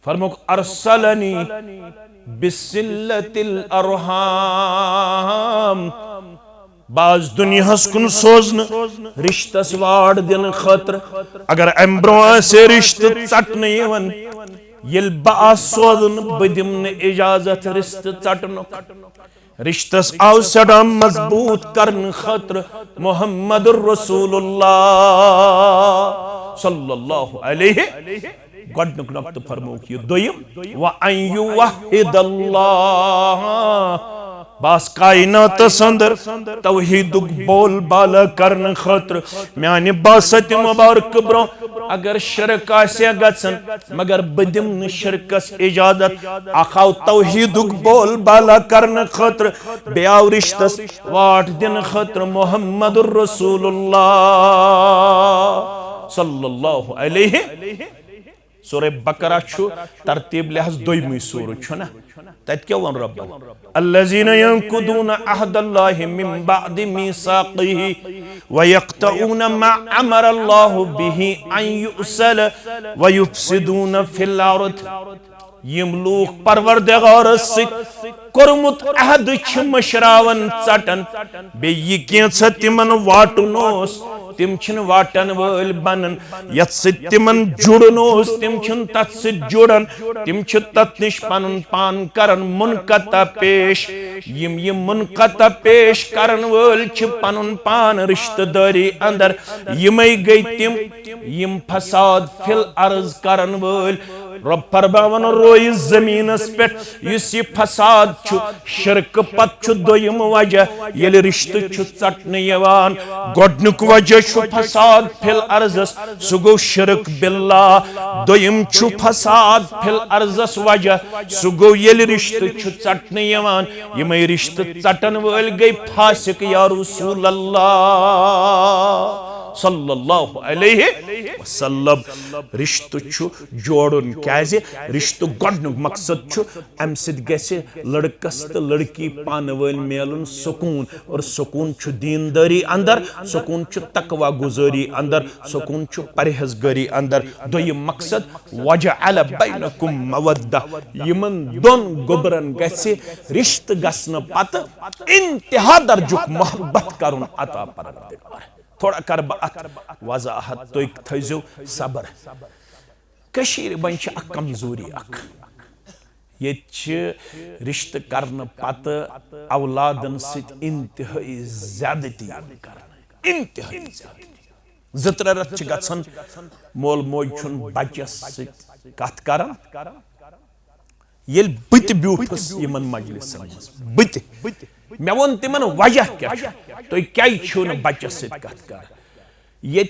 फरमुक अरसलनी बिसिल्लतिल अरहाम बाज दुनियास कुन सोजन रिश्तस वाड़ दिन खतर अगर अम्ब्रो से रिश्त चटन यवन येल बास सोजन बदिम न इजाजत रिश्त चटनुक रिश्तस आव सदा मजबूत करन खतर मुहम्मदुर रसूलुल्लाह सल्लल्लाहु अलैहि गडनुक नक्त फरमोक ये दोयम व अयु वहिदल्लाह बास कायनात संदर तौहीदुक बोल बाला करन खतर म्यानि बासत मुबारक ब्रो अगर शिरक आसे गसन मगर बदिम न शिरकस इजाजत अखाव तौहीदुक बोल बाला करन खतर बेआव रिश्तस वाट दिन खतर मुहम्मदुर रसूलुल्लाह सल्लल्लाहु अलैहि सूरह बकरा छु तरतीब लिहाज दोयमी सूर छु ना तत क्या वन रब अल्लज़ीना यंकुदूना अहदल्लाहि मिन बअदि मीसाक़िही व यक़तऊना मा अमरल्लाहु बिही अन युसल व युफ़सिदूना फिल अर्द यम लोग परवरदिगार सित कोरमुत अहद छ मशरावन चटन बे ये केंछ तिमन वाटनोस तिम छन वाटन वल बनन यत सित तिमन जुड़नोस तिम छन तत सित जुड़न तिम छ तत निश पनुन पान करन मुनकता पेश यम मुनकता पेश करन वल छ पनुन पान रिश्तेदारी अंदर यमई गई तिम यम फसाद फिल अर्ज करन वल रब फरमावन रोय जमीनस पेट युस ये फसाद छु शिरक पत छु दोयम वजह येल रिश्त छु चटन यवान गोडनुक वजह छु फसाद फिल अर्जस सुगो शिरक बिल्लाह दोयम छु फसाद फिल अर्जस वजह सुगो येल रिश्त छु चटन यवान यमय रिश्त चटन वल गई फासिक या रसूल अल्लाह सल्लल्लाहु अलैहि वसल्लम रिश्त छु जोड़न क्याजे रिश्त गोडनुक मकसद छु अम सिद गसे लड़कस त लड़की पान वल मेलन सुकून और सुकून छु दीनदारी अंदर सुकून छु तकवा गुजारी अंदर सुकून छु परहेजगारी अंदर दोय मकसद वजअल बैनकुम मवद्दा यमन दोन गोबरन गसे रिश्त गसन पत इंतहा दर्जुक मोहब्बत करुन अता परवरदिगार थोड़ा कर वजाहत तो थो सबर कशीर बन कमजोरी ये रिश्त करने पत औलादन सत इंतहाई ज्यादती इंतहाई जत्र रथ गन मोल मोज बचस सत करान ये बत ब्यूठस यमन मजलिसन बत मे वो तिमन वजह क्या तो क्या बचस सत कर ये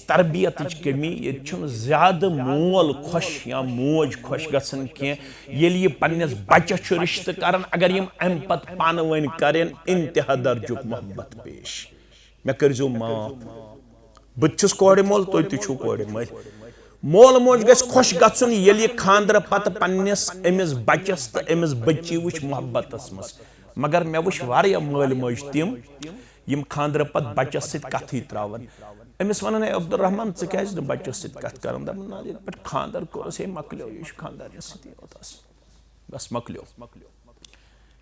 तरबियत कमी ये ज्यादा मोल खुश या मोज खुश गसन ये पन्नस बचस रिश्त करान अगर यम अम पत पान वन करें इंतहा दर्जुक मोहब्बत पेश मे करो माफ बहुस कोड़ मोल तुम तु कोड़ मोल मोल मोज गस खुश गसन ये खानदर पत पन्नस अमिस बचस तो अमिस बच्ची वुच मोहब्बतस मज मगर मे वुच वारिया मोल मोज तिम यम खानदर पत बचस सत कथ त्रावन अमिस वन अब्दुलरहमान क्या बचस सत कथ कर पे खानदर कोरस हे मकलो यह खानदार बस मकलो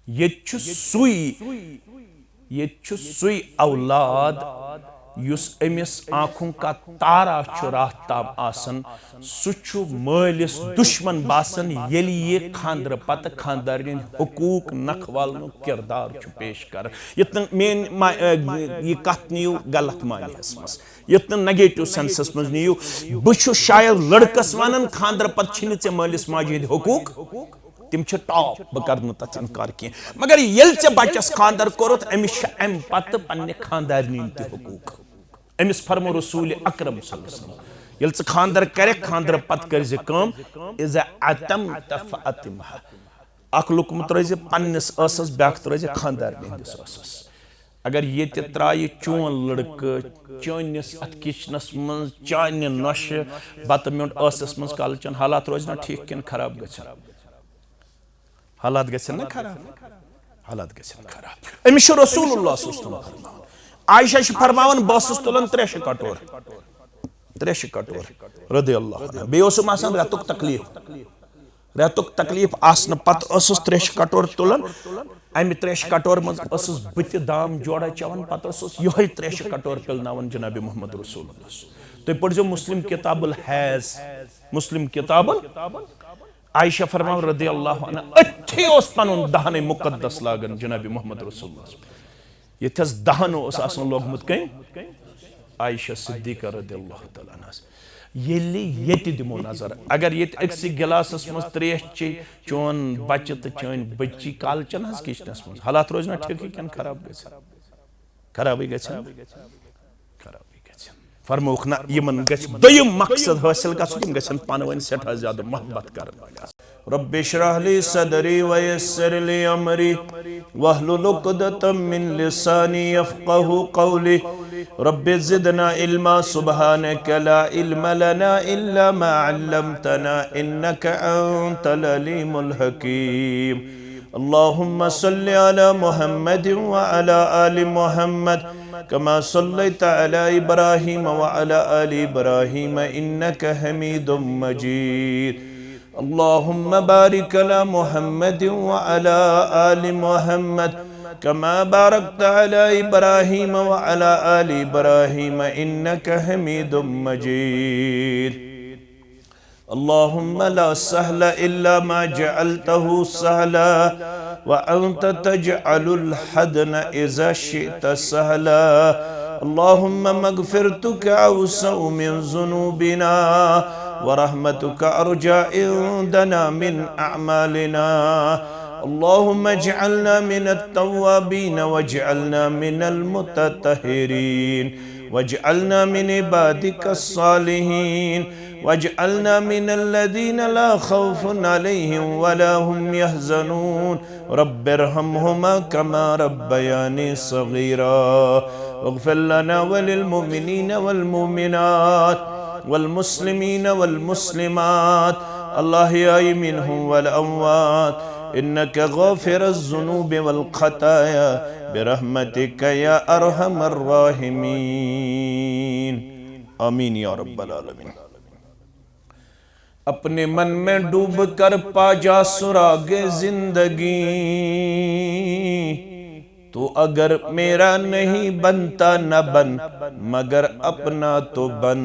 ये सुई औलाद युस अमिस आँखों का तारा राहताब आसन सु मालिस दुश्मन बासन येली ये खानदर पत खानदार हुकूक नखवाल किरदार पेश कर यतन मेन ये कथ नीयू गलत मानियस मस यतन नेगेटिव सेंसस मज नीयू बह शायद लड़कस वन खानदर पत छे मालिस माजे हुकूक तिम टॉप बह कर तथ इनकार कह मगर ये बचस खानदर कोरत अमिस अम पत पन्ने खानदारनी हुकूक अमिस फरमो रसूल अकरम ये खानदर करे खानदर पत कर इज़ा अतम तफ़अतिमहा अख लुकम त्रज पन्नस असस ब्याख त्रज खानदार हंदिस असस अगर ये त्राय चोन लड़क चोनिस अत किचनस मज चान नश बत म्योन असस मज कल चन हालात रोज ना ठीक किन खराब गछन हालात गछन ना खराब हालात गछन खराब अमिस रसूलुल्लाह सल्लल्लाहु अलैहि वसल्लम आयशा फरमावन बसस तुलन त्रेश कटोर रदी अल्लाह बेस रतुक तकलीफ रेतुक तकलीफ आसन पत त्रेश कटोर तुलन अमि त्रेश कटोर मज बत दाम जोड़ा चवन पत यह त्रेश कटोर पिलनावन जनाब मोहम्मद रसूलुल्लाह। तुम पढ़ो मुस्लिम किताबुल हैज, मुस्लिम किताबुल आयशा फरमाव रदी अल्लाह अन्हा अथि ओस पनुन दहन मुकद्दस लागन जनाब मोहम्मद रसूलुल्लाह। यथस दहन ओस आसन लोगमुत कहीं आयशा सिद्दीका रदी अल्लाह तआला अन्हा। ये दिमो नजर अगर ये अक्सी गिलासस मज त्रेश चे चोन बच्चे तो चोन बच्ची काल चन हज किचनस मज हालात रोज ना ठीक कन खराब गए खराब फरमोख ना यमन गछ दोयम मकसद हासिल गछन गछन पानवन सेठा ज्यादा मोहब्बत कर। रब्बि इश्रह ली सदरी व यस्सिर ली अमरी वहलुल उक़दतम मिन लिसानी यफ़क़हू क़ौली। रब्बि ज़िदना इल्मा सुब्हानक ला इल्म लना इल्ला मा अल्लमतना इन्नका अंतल अलीमुल हकीम। अल्लाहुम्मा सल्लि अला मुहम्मद व अला आलि मुहम्मद कमा सल्लैता अला इब्राहीम व अला आलि इब्राहीम इन्नका हमीदुम मजीद। अल्लाहुम्मा बारिक अला मुहम्मद व अला आलि मुहम्मद कमा बारकता अला इब्राहीम व अला आलि इब्राहीम इन्नका हमीदुम मजीद। अल्लाहुम्मा ला सहला इल्ला मा जअलतहु सहला व अंत तजअलुल हज़न इज़ा शि'ता सहला। अल्लाहुम्मा मग़फ़िरतुका अवसअ मिन ज़ुनूबिना व रहमतुका अर्जा इंदना मिन अअमालिना। अल्लाहुम्मा इजअलना मिनत तव्वाबीन वजअलना मिनल मुतत्तहिरीन वजअलना मिन इबादिकस सालिहीन वजअलना मिनल लज़ीना ला खौफुन अलैहिम वला हुम यहज़नून। रब्बिरहमहुमा कमा रब्बयानी सगीरा वग़फिर लना वलिल मुमिनीन वल मुमिनात वल मुस्लिमीन वल मुस्लिमात अल-अहयाई मिनहुम वल अमवात इन्नका गाफिरुज़ ज़ुनूबि वल ख़ताया बिरहमतिका या अरहमर राहिमीन। आमीन या रब्बल आलमीन। अपने मन में डूब कर पा जा सुरागे जिंदगी, तो अगर मेरा नहीं बनता न बन मगर अपना तो बन।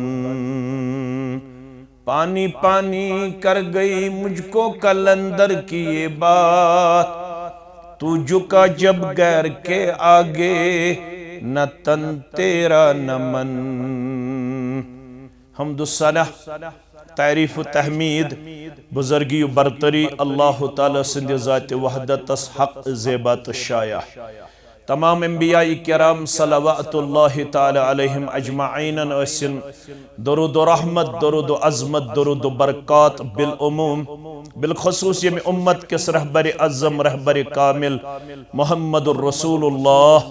पानी पानी कर गई मुझको कलंदर की ये बात, तू झुका जब गैर के आगे न तन तेरा न मन। हम्दुस्सना तारीफ तहमीद बुजुर्गी बरतरी अल्लाह ताला सिंध ज़ात वहदतस हक ज़ेबत शाया। तमाम अंबिया किराम सलवातुल्लाहि ताला अलैहिम अजमाइन असिन दरूद रहमत दरूद अज़मत दरूद बरक़ात बिल उमूम बिलखुसूस यम उम्मत किस रहबर अज़म रहबर कामिल मुहम्मदुर रसूलुल्लाह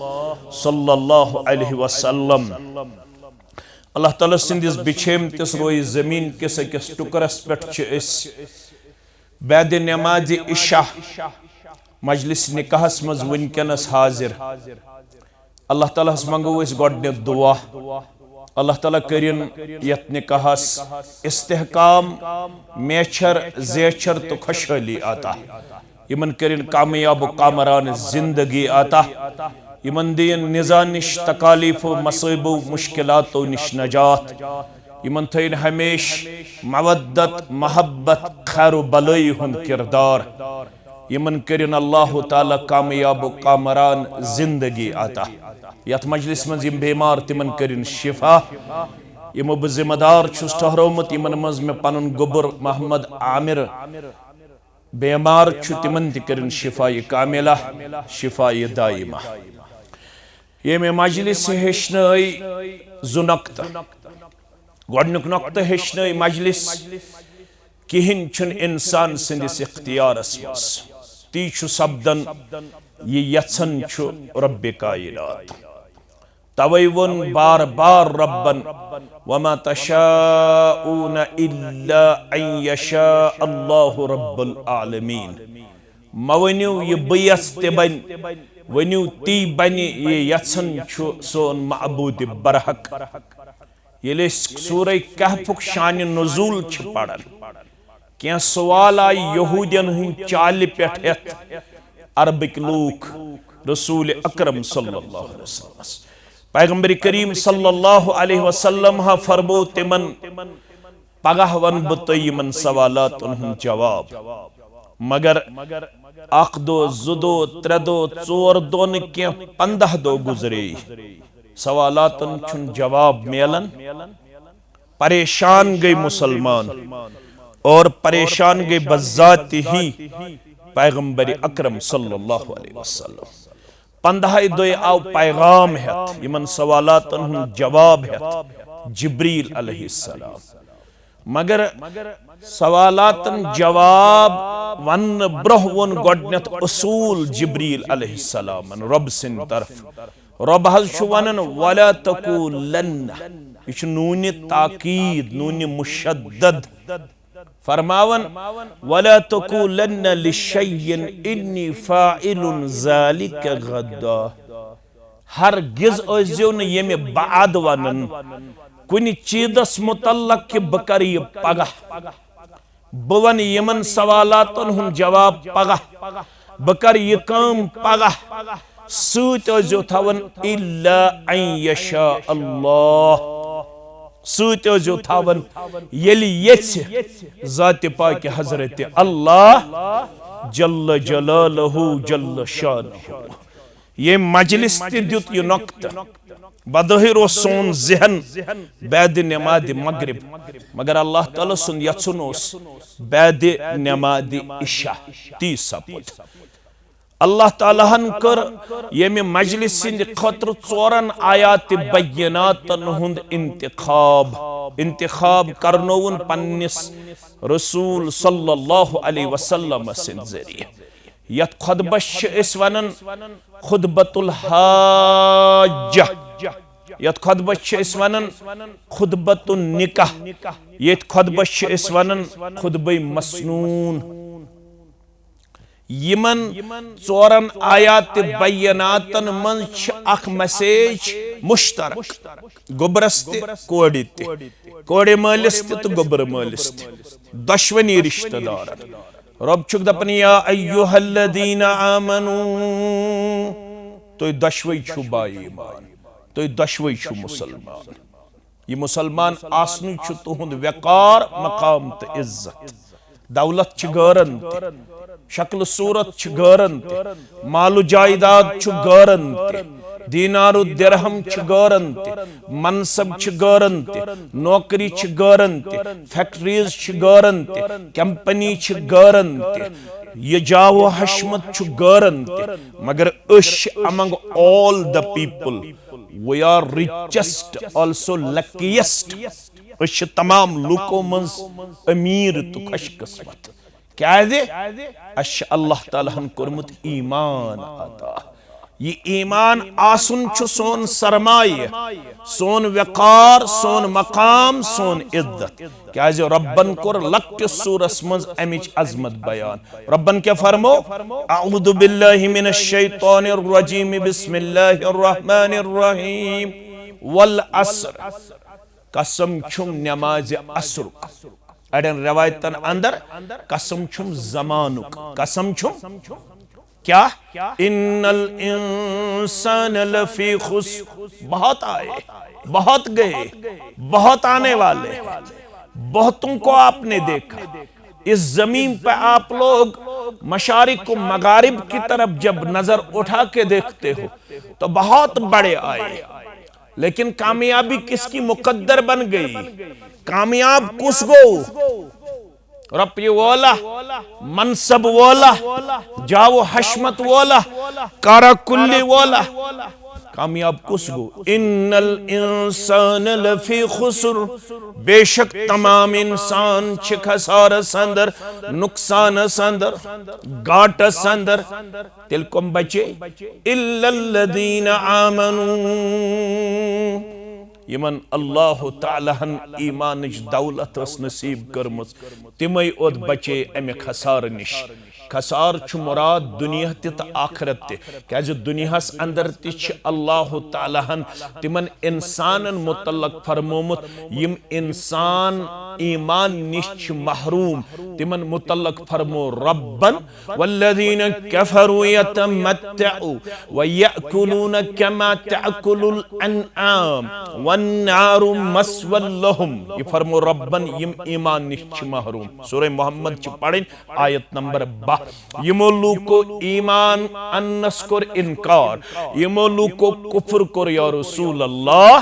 सल्लल्लाहु अलैहि वसल्लम। अल्लाह ताला सिंदिस बिछेम तिस रोई ज़मीन किस अकिस टुकरस पे बैद नमाज इशा मजलिस निकाहस मज वनकनस हाजिर। अल्लाह ताला मंगो गोडनिक दुआ अल्लाह ताला करिन यत निकाहस इस्तेहकाम मेचर जेचर तो खुशहाली आता। यमन करिन कामयाब कामरान जिंदगी आता। यमन दिन निज़ा निश तकालीफो मसइबो मुश्किलातो निश नजात। यमन थैन हमेश मवद्दत महब्बत खैर बलई हुन किरदार। यमन करिन अल्लाह ताला कामयाब कामरान जिंदगी आता। यथ मजलिस मज यम बीमार तिमन करिन शिफा। यमो बह जिम्मेदार छुस ठहरोमुत यमन मज में पनुन गुबर मोहम्मद आमिर बीमार छु तिमन ति करिन शिफा कामिला शिफा दाइमा। ये में मजलिस हेशनई जु नक्ता गोडनुक नक्ता हेशनई मजलिस किहिन छुन इंसान सिंदिस इख्तियारस मस ती छु सब्दन ये यत्सन छु रब्बे कायनात। तवै वोन बार बार रब्बन वमा तशाऊन इल्ला अन यशा अल्लाहु रब्बुल आलमीन। मवन्यु ये बयस ते बन वन्यु ती बनि ये यत्सन छु सोन मअबूद बरहक। ये सूरह कहफुक शान नुज़ूल छ पढ़न क्या सवाल आई यहूदियन हंद चाल पे अरबिक लूख रसूल अकरम सल्लल्लाहु अलैहि वसल्लम पैगंबर करीम सल्लल्लाहु अलैहि वसल्लम हा फरमो तिमन पगह वन बन सवालातन हंद जवाब मगर अख दो जुदो त्रे दो चोर दो क्या 15 दो गुजरे सवालातन छुन जवाब मिलन परेशान गई मुसलमान और परेशान गई बज़ात ही पैगंबर अकरम सल्लल्लाहु अलैहि वसल्लम 15 दो आव पैगाम हेत यमन सवालातन हुंद जवाब हेत जिब्रील अलैहिस्सलाम मगर सवालातन जवाब वन ब्रोह वोन गोडनेथ उसूल जिब्रील अलैहिस्सलाम रब सिन तरफ रब हज छु वनन वला तकुलन्न इच नून ताकीद नून मुशद्दद फरमावन वला तकुलन्न लिशय्यिन इन्नी फाइलुन ज़ालिका गद्दा हरगिज़ ओज़ियो न येमे बाद वनन कुनि चीज़स मुतल्लक कि बह कर यह पगह बह वन यमन सवालातन हुंद जवाब पगह बह कर यह काम पगह सूत ओज़ियो थवन इल्ला अन यशा अल्लाह सूत ओज़ियो थवन येलि येछि ज़ात पाक हज़रत अल्लाह जल्ल जलालहु जल्ल शानहु ये मजलिस ते द्युत यह नोक्त बदहिर सोन जहन बैद नमाज मगरिब मगर अल्लाह ताला सुन यत्सुन बैद नमाज इशा ती सपुत अल्लाह ताला हन कर येमे मजलिस सिंद खतर 4 आयात बय्यनातन हुंद इंतखाब करनोवन पन्निस रसूल सल्लल्लाहु अलैहि वसल्लम सिंद जरिए यत खुतबश इस वनन खुतबतुल हाज्जा यत खुतबश इस वनन खुतबतुन निकाह यत खुतबश इस वनन खुतबे मसनून यमन 4 आयात बय्यनातन मन अख मैसेज मुश्तरक गोबरस कोड़े मालिस तो गोबर मालिस दशवनी रिश्तेदार रब छुक दपन या अय्युहल्लदीना आमनू तो दशवई छु बाई ईमान तो दशवई छु मुसलमान ये मुसलमान आसनु छु तुहुंद वकार मकाम तो इज्जत दौलत छु गारंत शक्ल सूरत छु गारंत मालु जायदाद छु गारंत दीनारु दिरहम छु गारंत मनसब छु गारंत नौकरी छु गारंत फैक्ट्रीज छु गारंत कंपनी छु गारंत ये जाओ हशमत छु गारंत मगर उश among all the people we are richest also luckiest उश तमाम लुको मंस अमीर तो खुशकिस्मत क्या दे अश अल्लाह ताला हन कुरमुत ईमान अता ये ईमान आसुन छु सोन सरमाये सोन वकार सोन मकाम सोन इज्जत क्या जो रब्बन कुर लक्क सूरस मज अमिच अजमत बयान रब्बन क्या फरमो अऊदु बिल्लाहि मिनश शैतानिर रजीम बिस्मिल्लाहिर रहमानिर रहीम वल अस्र कसम छुम नमाज अस्र अड़न रवायतन अंदर कसम छुम जमानुक कसम छुम क्या इन्नल इंसान लफी खुस्र बहुत आए बहुत गए बहुत आने वाले बहुतों को आपने देखा इस जमीन पर आप लोग मशारिक को मगारिब की तरफ जब नजर उठा के देखते हो तो बहुत बड़े आए लेकिन कामयाबी किसकी मुकद्दर बन गई कामयाब कुछ गो रपी वाला मनसब वाला जाओ हशमत वाला कारा कुल्ली वाला कामयाब कुछ गो इन्नल इंसान लफी खुस्र बेशक तमाम इंसान छ खसार संदर नुकसान संदर घाट संदर तिल कम बचे इल्लल्लदीना आमनू यमन अल्लाह तालाहन ईमानच दौलत नसीब कर्मच तिमै ओत बचे अमे खसार निश खसार छु मुराद दुनिया ते आखरत ते क्या दुनियास अंदर ते अल्लाह तालाहन तिमन इंसानन मुतल्लक फरमोमुत यम इंसान ईमान निश महरूम तिमन मुतल्लक फरमो रब्बन वल्लज़ीन कफरू यतमत्तउ व याकुलून कमा तअकुलुल अनआम वन्नारु मस्वल लहुम। ये फरमो रब्बन यम ईमान निश महरूम। सूरह मोहम्मद च पढ़ें आयत नंबर 12। यमो लूको ईमान अन्नस कोर इनकार, यमो लूको कुफ्र कोर या रसूल अल्लाह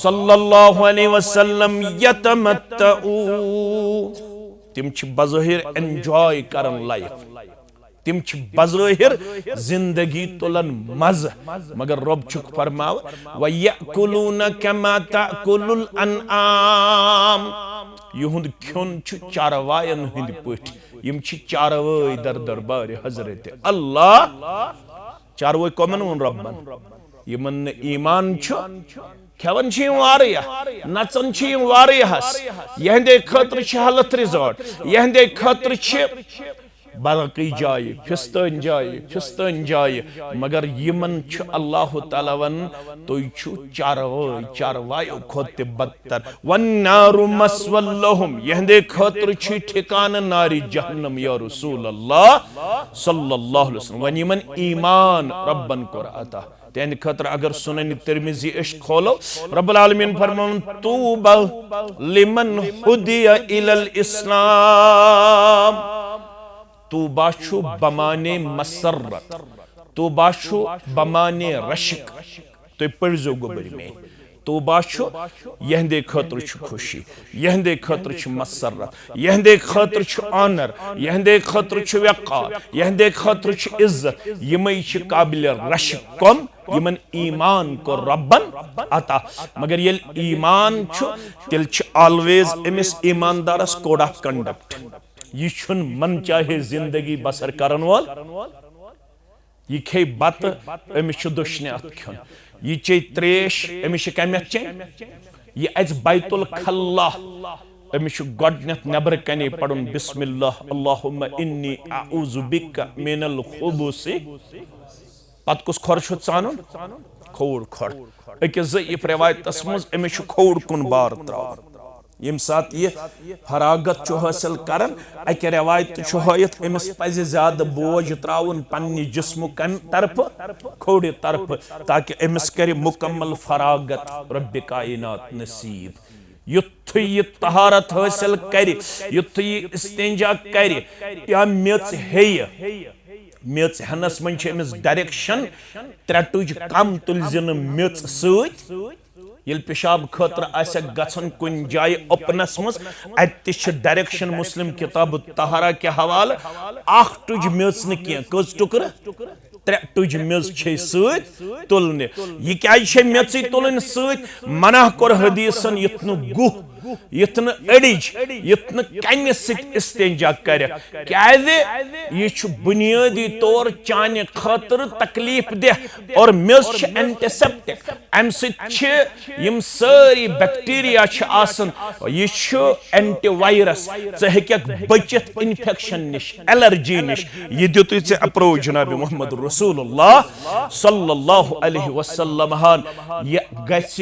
सल्लल्लाहु अलैहि वसल्लम यतमत्तउ तिम छ बज़ाहिर एंजॉय करन लाइफ, तिम छ बज़ाहिर जिंदगी तुलन मज, मगर रब छुक फरमाव व याकुलून कमा ताकुलुल अनआम युहुंद ख्योन छ चारवायन हिंद पठ यम छ चारवाय दर दरबार हजरत अल्लाह चारवाय कमन वन रब्बन यमन ईमान छ खेवन छ वारिया नचन छ वारियास यहंदे खतर छ हालत रिजॉर्ट यहंदे खतर छ बाकी जाए फिस्तन जाए मगर यमन छ अल्लाह ताला वन तो छु चारवायो खोत बदतर वन्नारु मस्वल लहुम यहंदे खतर छ ठिकाना नारी जहन्नम या रसूल अल्लाह सल्लल्लाहु अलैहि वसल्लम वन यमन ईमान रब्बन कोर अता तेन खतर अगर सुनन तिरमिजी इश खोलो रब्बुल आलमीन फरमान तूबा लिमन हुदिया इलल इस्लाम। तूबा छु बमाने मसरत, तूबा छु बमाने रशिक तो पढ़ो गोबर में तूबा छु यहंदे खतर छु खुशी यहंदे खतर छु मसरत यहंदे खतर छु ऑनर यहंदे खतर छु वक़ार यहंदे खतर छु इज्जत यमई छु काबिल रशिक कम यमन ईमान को रब्बन अता। मगर ये ईमान छु तिल छु ऑलवेज एमिस ईमानदारस कोड ऑफ कंडक्ट ये छुन मन चाहे जिंदगी बसर करन वाल ये खे बत अमिस दुश्नियात खन ये चे त्रेश अमिस कमेत चे ये अज बैतुल खल्ला अमिस गडनेत नबर कने पढ़ुन बिस्मिल्लाह अल्लाहुम्मा इन्नी अऊज़ु बिका मिनल खुबुसी पत कुस खर छु चानुन खोड़ खर अकिस ज़ईफ रिवायतस मज अमिस खोड़ कुन बार त्राव यम साथ ये फरागत छु हासिल करन अके रिवायत छु हयत अमिस पज ज्यादा बोझ त्राउन पन्नि जिस्म कम तरफ खोड़ तरफ ताकि अमिस करे मुकम्मल फरागत रब्बे कायनात नसीब। युथ ये तहारत हासिल करे युथ ये इस्तिंजा करे या मेच हेय मेच हनस मन छ अमिस डायरेक्शन त्रेटुज कम तुलजन मेच सत ये पेशाब खतर गन कुन जाए ओपनस मज अत डायरेक्शन मुस्लिम किताब तहारा के हवाले अख टुज मेच न कज टुकर त्रे टुज मेज सत तुलने यह क्या मेच तुलन सत मना कोर हदीसन युथ गुह युथ अड़िज युथ कन इस्तेंजा कर क्या बुनियादी तौर चान खतर तकलीफ दे और मेज एंटीसेप्टिक अम सम सारी बैक्टीरिया यह एंटीवायरस हेक बचित इन्फेक्शन निश एलर्जी निश यह दित अप्रोच जनाब मोहम्मद रसूलुल्लाह सल्लल्लाहु अलैहि वसल्लम यह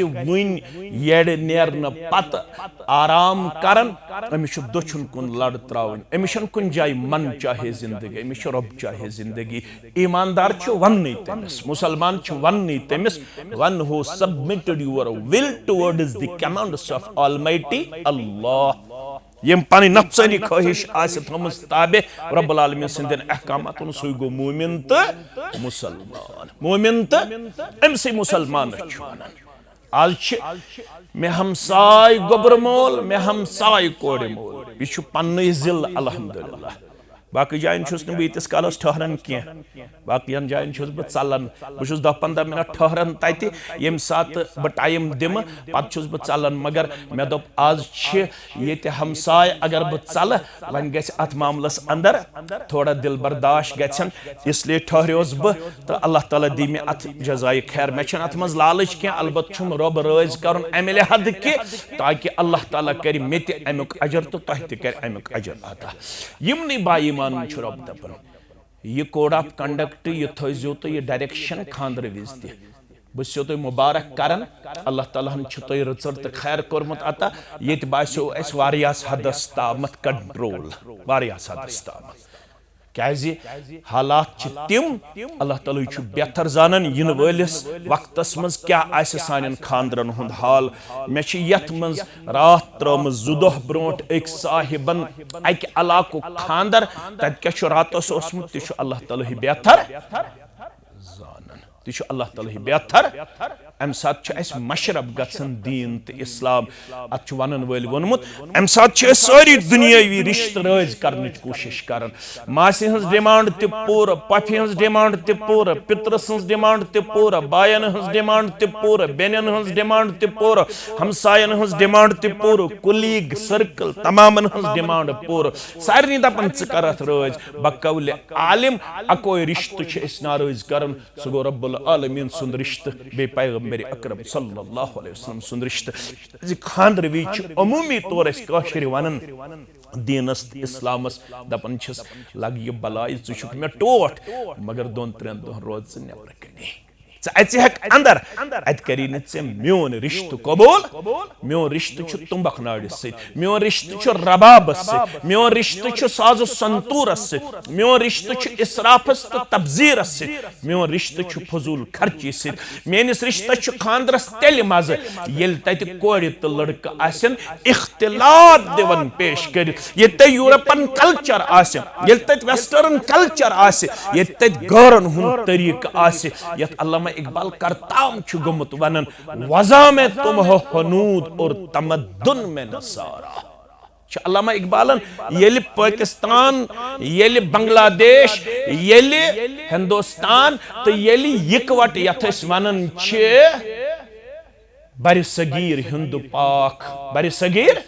वन येड़ नेरन पत आराम करन अमिश दुछुन कुन लड़ त्रावन अमिश कुन जाय मन चाहे जिंदगी अमिश रब चाहे जिंदगी। ईमानदार छु वन्नी तमिस मुसलमान छु वन्नी तमिस one who submitted your will towards the commands of almighty अल्लाह यम पानी नफ्सानी ख्वाहिश आस थमस ताबे रब्बुल आलमीन सिंदन अहकामातन सु गो मोमिन त मुसलमान मोमिन त एमसी मुसलमान छु आज मे हमसाय गोबर मोल मे हमसाय कोड़े मोल यह पन्न जिल अल्हम्दुलिल्लाह बाकी जायन बह यीतिस कालस ठहरन कह बाकियन जायन बह चलन बह 10-15 मिनट ठहरन तत यम सात बह टाइम दिम पे बह चलन मगर मे दोप आज ये हमसाय अगर बह चल वन गि अत मामलस अंदर थोड़ा दिल बर्दाश्त गन इसलिए ठहरोस बह तो अल्लाह ताला दी मे अत जजाय खैर मे अत मज लालच कह अलबत् छुम रब राज कर अमे लिहाज कि ताकि अल्लाह ताला कर मे अमुक अजर तो तह कर अमुक अजर अता यमन बाई रब दपन यह कोड ऑफ कंडक्ट यह थो तो यह डायरेक्शन खानदर विज बस तुम मुबारक करन अल्लाह ताला तुम रचर तो खैर कोर्मुत अता ये बासो अस वारियास हदस तामत कंट्रोल वारियास हदस तामत क्या हालात तिम अल्लाह ताला बेहतर जानन इन वलिस वक्तस मज क्या सान खानदरन हुंद हाल मे यथ मज रात त्रम 2 दह ब्रोट एक साहिबन अक इलाको खानदर तत क्या रातस ओसमुत तह अल्लाह ताला बेहतर जानन तह अल्लाह ताला बेहतर अम सात मशरब गसन दीन तो इस्लाम अत वन वल वोनमुत अम सात सारी दुनियावी रिश्त राज करने कोशिश कर मासी हज डिमांड तह पूर पफि हज डिमांड तह पूर पितर सज डिमांड तह पूर बायन हज डिमांड तह पूर बेनन हज डिमांड तह पूर हमसायन हज डिमांड तह पूर कुलीग सर्कल तमामन हज डिमांड पूर सारे दपन करत राज बकौल आलिम अकोई रिश्त नाराज कर सह गो रब्बुल आलमीन सुंद रिश्त बे पैगंबर मेरे अकरम सल्लल्लाहु अलैहि वसल्लम सुंद रिश्त खानदर वि अमूमी तौर कशर वनन दीनस इस्लामस दपन लग यह बलाय चुक मे टोट मगर 2-3 दह रोज नबर कने अंदर अत करी मोन रिश्त कबूल मोन रिश्त तुम्बक नाड़िस सत मोन रिश्त रबाबस सत मोन रिश्त साजो संतूरस सत मोन रिश्त इसराफस तो तबजीरस सत मोन रिश्त फजूल खर्ची सत मेनिस रिश्तस खानदरस तेल मज ये तत कोड़ तो लड़क आसन इख्तिलात दिवन पेश कर ये यूरोपन कल्चर ये तत वेस्टर्न कल्चर ये तत गौरन हुन तरीक यत अल्लामा इकबाल करताम गुमुत वनन वज़ा में तुम हो हनूद और तमद्दुन में नसारा अल्लामा इकबालन ये पाकिस्तान ये बांग्लादेश ये हिंदुस्तान तो ये इकवट यथ वनन बर सगीर हिंदु पाक बर सगीर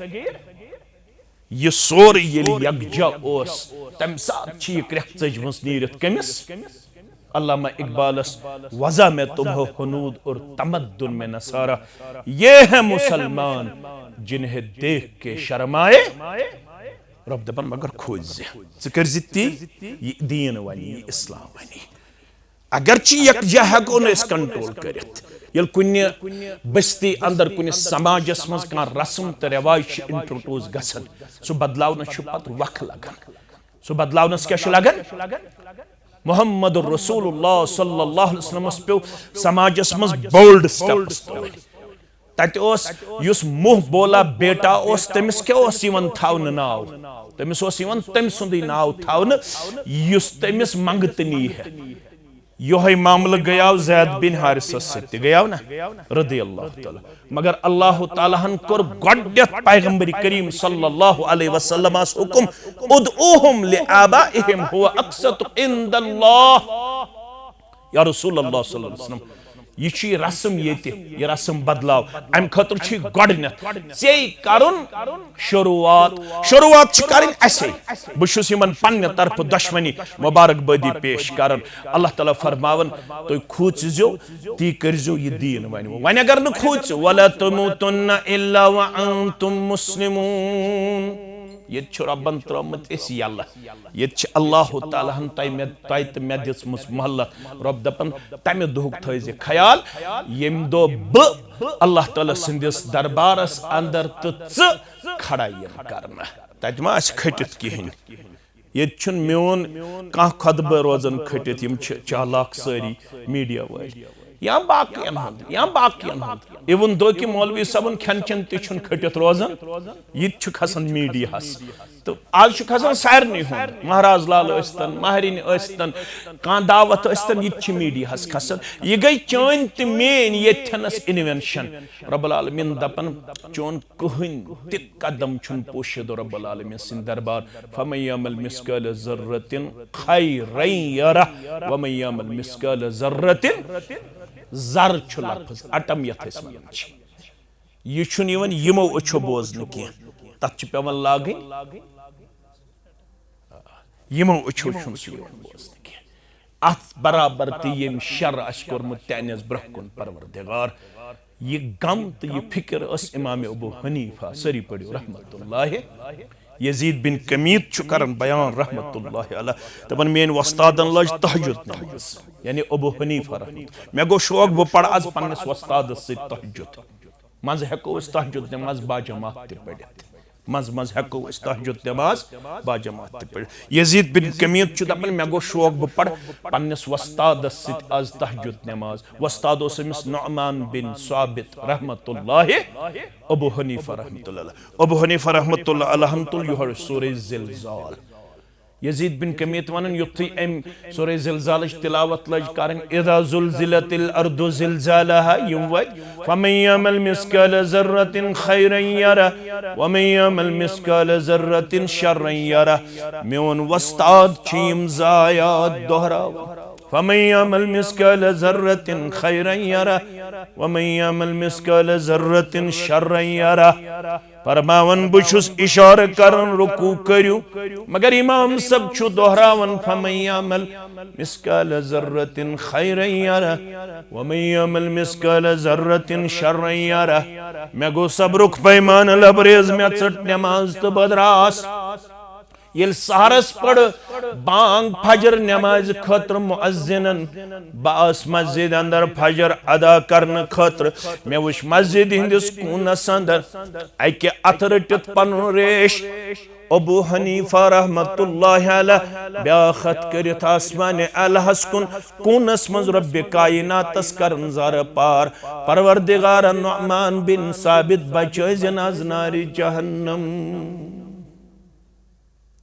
यह सोर यकजा तम सात क्रख चजम नीरत कमिस अल्लामा इकबालस वज़ा में तुम हो हनूद और तमद्दुन में नसारा ये है मुसलमान जिन्हें देख के शर्माए रब दपन मगर खोज ती दीन वनी इस्लाम वनी अगरचि यकजा हेको न कंट्रोल करित ये कुन बस्ती अंदर कुन समाजस मज कह रस्म तो रिवाज इंट्रोड्यूस गसन सह बदलावन पत वक्त लगन सह बदलावनस क्या लगन मोहम्मद रसूलुल्लाह सल्लल्लाहु अलैहि वसल्लम पे समाजस मज बोल्ड स्टेप्स तत युस मुह बोला बेटा तमिस क्या थावन नाव तमिस तम सुंद नाव थावन युस तमिस मंगतनी है योह मामल गयाव जैद बिन हारिसस सत गयाव ना रदियल्लाहु ताला मगर अल्लाह ताला हन कोर गॉडत पैगंबर करीम सल्लल्लाहु अलैहि वसल्लम हुकुम उदऊहुम लिआबाइहिम हुवा अक्सतु इंदल्लाह या रसूलुल्लाह सल्लल्लाहु अलैहि वसल्लम यह रस्म ये रस्म बदलाव अम खतर चे करुन शुरुआत करें असे बन पन्ने तरफ दुश्मनी मुबारकबादी पेश कर अल्लाह ताला फरमावन तुम खूचो ती करजो यह दीन वन अगर न खूच वला तमुतुन्ना इल्ला व अंतुम मुस्लिमून ये रबन त्रोमुत यल्ला ये अल्लाह ताला तय मे दिसमुस मोहलत रब दपन तमे दुहुक थैजे ख्याल यम दो ब अल्लाह ताला सिंदिस दरबारस अंदर तो खड़ा करना तत मा खटित कहें ये मोन कह खुतब रोजन खटित यम चालाक सारी मीडिया वाली या बाकियन इवन दो कि मौलवी सबन खन चन तह खटित रोजन यह खसान मीडिया तो आज खसान सारे हुंद महाराज लाल स्तन महरिन स्तन कह दावत स्तन यह मीडिया खसान यह गई चन तो मेन येनस इन्वेंशन रब्बुल आलमीन दपन चोन कहन त कदम छुन पोशिद रब्बुल आलमीन सिंद दरबार फमन यअमल मिस्काल ज़र्रतिन खैरन यरह वमन यअमल मिस्काल ज़र्रतिन ज़र छु लफ्ज़ अटम यथ वन यह यमो अच्छो बोजन कह तथ पेवन लागन यमो अच्छो बोजन कह अत बराबर तम शर अस कोर्मुत तस ब्रह कुन परवरदिगार यह गम तो यह फिक्र इमाम अबू हनीफा सरी पढ़ो रहमतुल्लाह यजीद बिन कमीत करन बयान रहमतुल्लाह अलैह दपन मेन वस्तादन लज तहज्जुद नमाज यानी अबू हनीफा रहमत मे गो शौक बह पढ़ आज पन्नस वस्तादस सि तहज्जुद मज हेको तहज्जुद नमाज बाजमात त पढ़ित मज हेको तहज्जुद नमाज बाजमात त पढ़ यजीद बिन कमीत दपन मे गो शौक बह पढ़ पन्नस वस्तादस सि आज तहज्जुद नमाज वस्ताद अमिस नुअमान बिन साबित रहमतुल्लाह अबू हनीफा रहमतुल्लाह अबू हनीफा रहमतुल्लाह अलैह तुल यह सूरह ज़िलज़ाल यजीद बिन कमीत वन युथी अम सूरह ज़िलज़ाल तिलावत लज करन इज़ा ज़ुलज़िलतिल अर्दु ज़िलज़ालहा युवत फमन यअमल मिस्काल ज़र्रतिन खैरन यरह वमन यअमल मिस्काल ज़र्रतिन शर्रन यरह मेन वस्ताद छिम ज़ायात दोहराव फमन यअमल मिस्काल ज़र्रतिन खैरन यरह वमन यअमल मिस्काल ज़र्रतिन शर्रन यरह फरमावन बुछुस इशारा करन रुकू करियो मगर इमाम सब छु दोहरावन फमन यअमल मिस्काल ज़र्रतिन खैरन यरह वमन यअमल मिस्काल ज़र्रतिन शर्रन यरह मे गो सब रुख पैमान लबरेज मे चट नमाज तो बदरास ये सहरस पढ़ बांग फजर नमाज खतर मुअज्जिनन बास मस्जिद अंदर फजर अदा करने खतर मे वुच मस्जिद हिंदिस कूनस अंदर अके अथ रटित पन रेश अबू हनीफा रहमतुल्लाह अलैह ब्याखत करित आसमान अलहस कुन कूनस मज रब कायनातस करन ज़र पार परवरदिगार नुअमान बिन साबित बचो जनाज नारी जहन्नम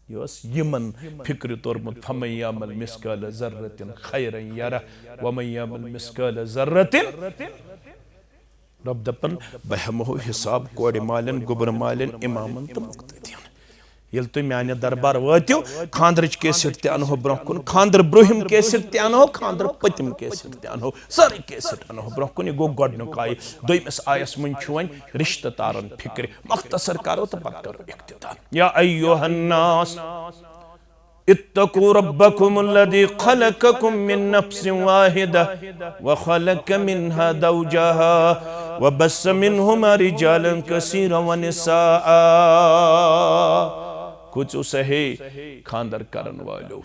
यमन फिक्र तोरमुत फमन यअमल मिस्काल ज़र्रतिन खैरन यरह वमन यअमल मिस्काल ज़र्रतिन रब दपन बहमो हिसाब कोड़ मालन गुबर मालन इमामन तो मुक्तदियन ये तुम माने दरबार वातियो खानद्रच कैसेट ते अनहो ब्रोह कुन खानद्र ब्रोहिम कैसेट ते अनहो खानद्र पतिम कैसेट ते अनहो सारी कैसेट अनहो ब्रोह कुन गो गडनुक आय दोइमस आयस मन छुवन रिश्ता तारन फिक्र मख्तसर करो तो पत करो इख्तिताम या अय्युहन नास इत्तकू रब्बकुमुल्लज़ी खलक़कुम मिन नफ्सिन वाहिदा व खलक़ मिन्हा ज़ौजहा व बस्स मिन्हुमा रिजालन कसीरन व निसाअ कुछ सहे खानदर करन वालो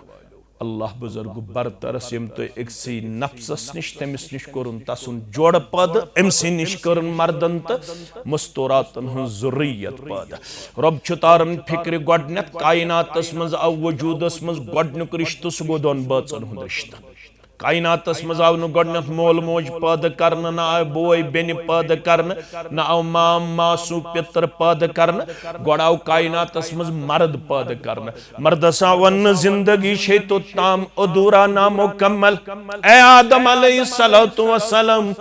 अल्लाह बुजुर्ग बरतरस यम तो एकसी नफ्सस निश तमिस निश कोरुन तसुन जोड़ पद एमसी निश करन मर्दन त मस्तूरातन हुन ज़ुर्रियत पद रब छुतारन फिक्र गडनत कायनातस मज आव वजूदस मज गडनुक रिश्त सुगो दोन बचन हुन रिश्त कायनातस मज आव न गडनत मोल मोज पद करन ना आव बोय बेन पद करन ना आव माम मासू पितर पद करन गडाव कायनातस मज मर्द पद करन मर्दसा वन जिंदगी छे तो ताम अधूरा ना मुकम्मल ए आदम अलैहिस्सलातु वस्सलाम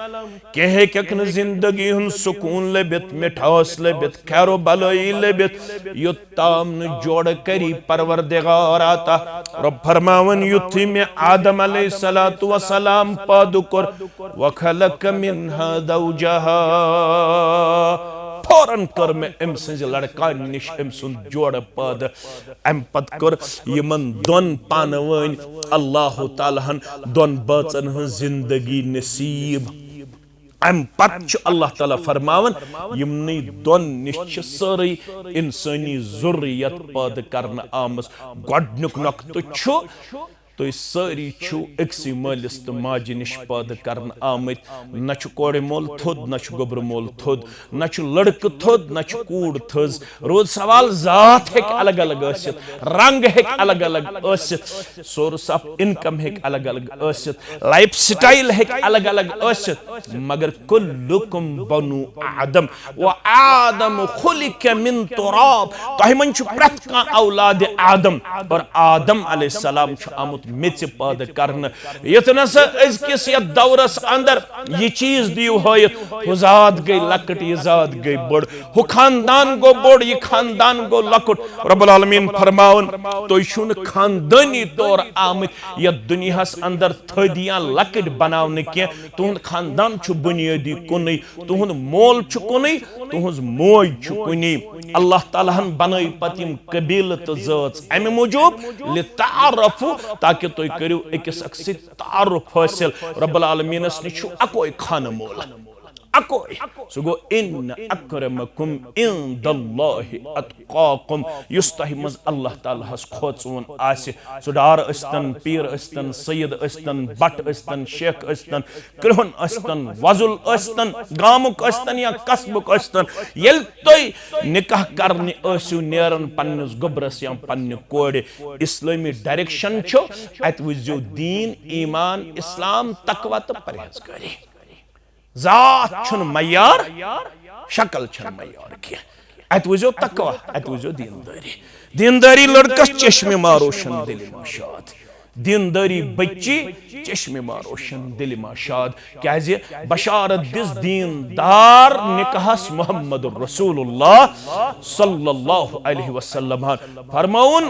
कहे कखन जिंदगी हुन सुकून लेबित मिठास लेबित खैरो भलाई लेबित युत्ताम न जोड़ करी परवरदिगार आता रब फरमावन युथि में आदम अलैहिस्सलाम वसलाम पादुकर वखलक मिन्हा ज़ौजहा फौरन कर में एम सज लड़का निश एम सुन जोड़ पद एम पद कर यमन दोन पानवन अल्लाह ताला दोन बचन जिंदगी नसीब अम पत अल्लाह ताला फरमावन यमनी दोन निश सारी इंसानी ज़ुर्रियत पद करन आमस गडनुक नक्त छु तो सारी छू अक्सी मालिस तो माजि निश पैदा करन आमत न कोड़े मोल थोद न गोबर मोल थोद न लड़क थोद न कूड़ थज रोज सवाल जात हेक अलग अलग आसित रंग हेक अलग अलग आसित सोर्स ऑफ इनकम हेक अलग अलग आसित लाइफ स्टाइल हेक अलग अलग आसित मगर कुल्लुकुम बनु आदम व आदम खुलिक मिन तुराब तह मन प्रत का औलाद आदम और आदम अलैहिस्सलाम आमुत मेच पैदा करन यतनस अजकिस यत दौरस अंदर ये चीज दियो होयत हु जात गई लकट ये जात गई बड़ हु खानदान गो बड़ ये खानदान गो लकट रब्बुल आलमीन फरमावन तो छुन खानदानी तौर आमत यत दुनियास अंदर थदियां लकट बनावन के तुहन खानदान छु बुनियादी कुनै तुहन मोल छु कुनै तुहज मोज छु कुनै अल्लाह ताला हन बनाई पतिम कबील तो जात अमि मौजूब लितारफु ताकि तुम करू अकिस अक्स तारुफ हासिल रब्बुल आलमीनस निश अकोई खान मोल अकोई सो गो इन अक्रमकुम इंदल्लाहि अतकाकुम युस्तहि मज अल्लाह ताला हस खोचवन आसे सो डार अस्तन पीर अस्तन सैयद अस्तन बट अस्तन शेख अस्तन कृहन अस्तन वजुल अस्तन गामुक अस्तन या कस्बुक अस्तन यल तोय निकाह करने असु नेरन पन्नस गोबरस या पन्ने कोड़े इस्लामी डायरेक्शन छो अत वजो दीन ईमान इस्लाम तकवा तो परहेजगारी जात छुन मयार शक्ल छन मयार की अत वजो तकवा अत वजो दीनदारी लड़कस चश्मे मारोशन दिल माशाद दीनदारी बच्ची चश्मे मारोशन दिल माशाद क्या बशारत दिस दीनदार निकाहस मोहम्मद रसूलुल्लाह सल्लल्लाहु अलैहि वसल्लम फरमाउन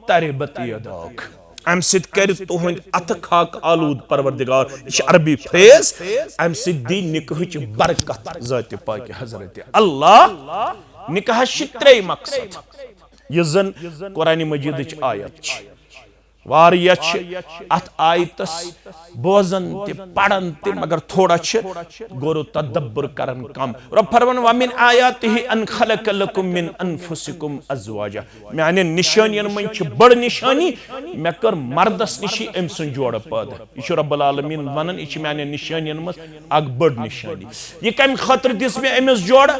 तरबत यदाक अम सिद कर तुहंद अथ खाक आलूद परवरदिगार यह अरबी फ्रेज अम सिद दी निकाहच बरकत ज़ात पाक हजरत अल्लाह निकाह त्रे मकसद यह जन कुरान मजीद आयत अत आयतस बोजन ते पढ़न ते मगर थोड़ा गोरो तदब्बर करन कम रब फरमान वमिन आयातिहि अन खलक लकुम मिन अनफुसिकुम अज़वाजा माने निशानियन मन छ बड़ निशानी मे कर मर्दस निशी एम सन जोड़ पैदा यह रब्बुल आलमीन वनन यह माने निशानियन मस अग बड़ निशानी यह कम खतर दिस मे एमस जोड़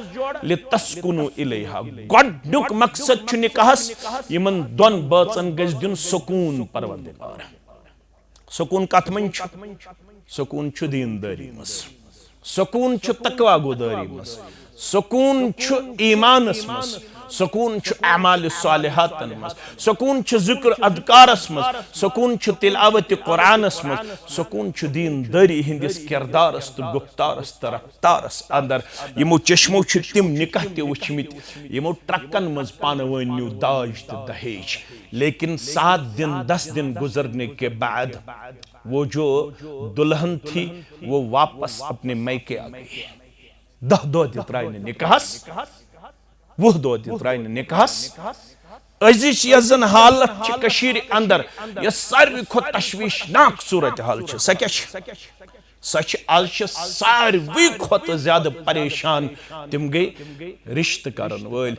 लितस्कुनु इलैहा गडुक मकसद छ निकाहस यमन दोन बाचन गज दिन सुकून परवरदिगार सुकून कथ मन सुकून छु दीनदारी मस सुकून छु तकवा गुदारी मस सुकून छु ईमानस मस सुकून छु अमाल सालिहातन मस सुकून छु जिक्र अदकारस मस सुकून छु तिलावत कुरानस मस सुकून छु दीनदारी हिंदिस किरदारस तो गुफ्तारस तो रफ्तारस अंदर यमो चश्मो छु तिम निकाह ते वचमित यमो ट्रकन मज पानवन्यू दाज तो दहेज लेकिन 7 दिन 10 दिन गुजरने के बाद वो जो दुल्हन थी वो वापस अपने मैके आ गई 10 दो दिन निकाहस वो दो दिन निकाहस अजिश यजन हालत छ कशीर अंदर यह सारी खो तशवीशनाक सूरत हाल छ सच आज सारी खत ज्यादा परेशान तिम गई रिश्त करन वल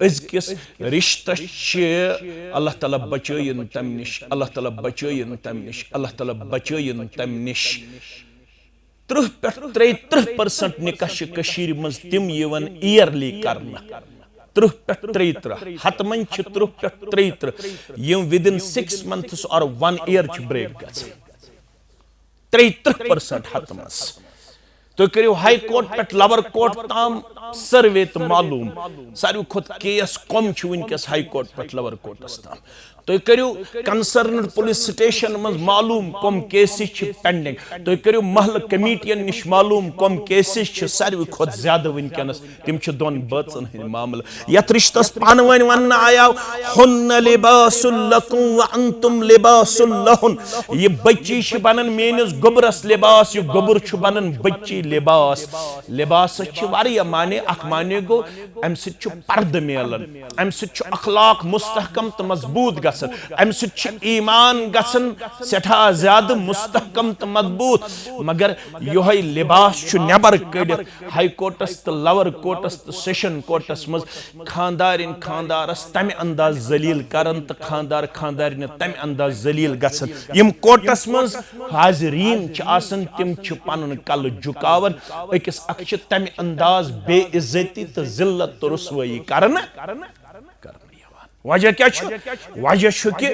अजकिस रिश्तस अल्लाह ताला बचयन तम निश अल्लाह ताला बचयन तम निश अल्लाह ताला बचयन तम निश 30 पे 33% निकाह कशीर मज तिम यवन ईयरली करना 30 पे 33 हतमन 30 पे 33 यम विदिन 6 months और 1 year ब्रेक गस 33% हतमस तो करो हाई कोर्ट पे लवर कोर्ट ताम सर्वे तो मालूम सारी खुद केस कम वनकस हाई कोर्ट पे लवर कोर्टस ताम तो करो कंसर्न पुलिस स्टेशन मज मालूम कम केसेस पेंडिंग तो करो महल कमिटियन निश मालूम कम केसेस सारी खुद ज्यादा वनकस तिम दोन बचन हंद मामल यथ रिश्तस पानवन वन आया हुन्न लिबासुल लकुम व अंतुम लिबासुल लहुन ये बच्ची बनन मेनिस गोबरस लिबास ये गोबर बनन बच्ची लिबास लिबास वारिया माने अख माने गो अम पर्द मिलन अम अखलाक मुस्तहकम तो मजबूत गसन अमि सु ईमान गसन सेठा ज्यादा मुस्तहकम तो मजबूत मगर योहै लिबास नबर कड़ित हाई कोर्टस तो लवर कोर्टस तो सेशन कोर्टस मज खानदारिन खानदारस तमि अंदाज जलील करन तो खानदार खानदारिन तमि अंदाज जलील गसन यम कोर्टस मज हाजिरीन आसन तिम पनुन कल झुकावन अकिस अख तमि अंदाज बेइज्जती तो जिल्लत तो रुसवाई करन वजह क्या वजह कि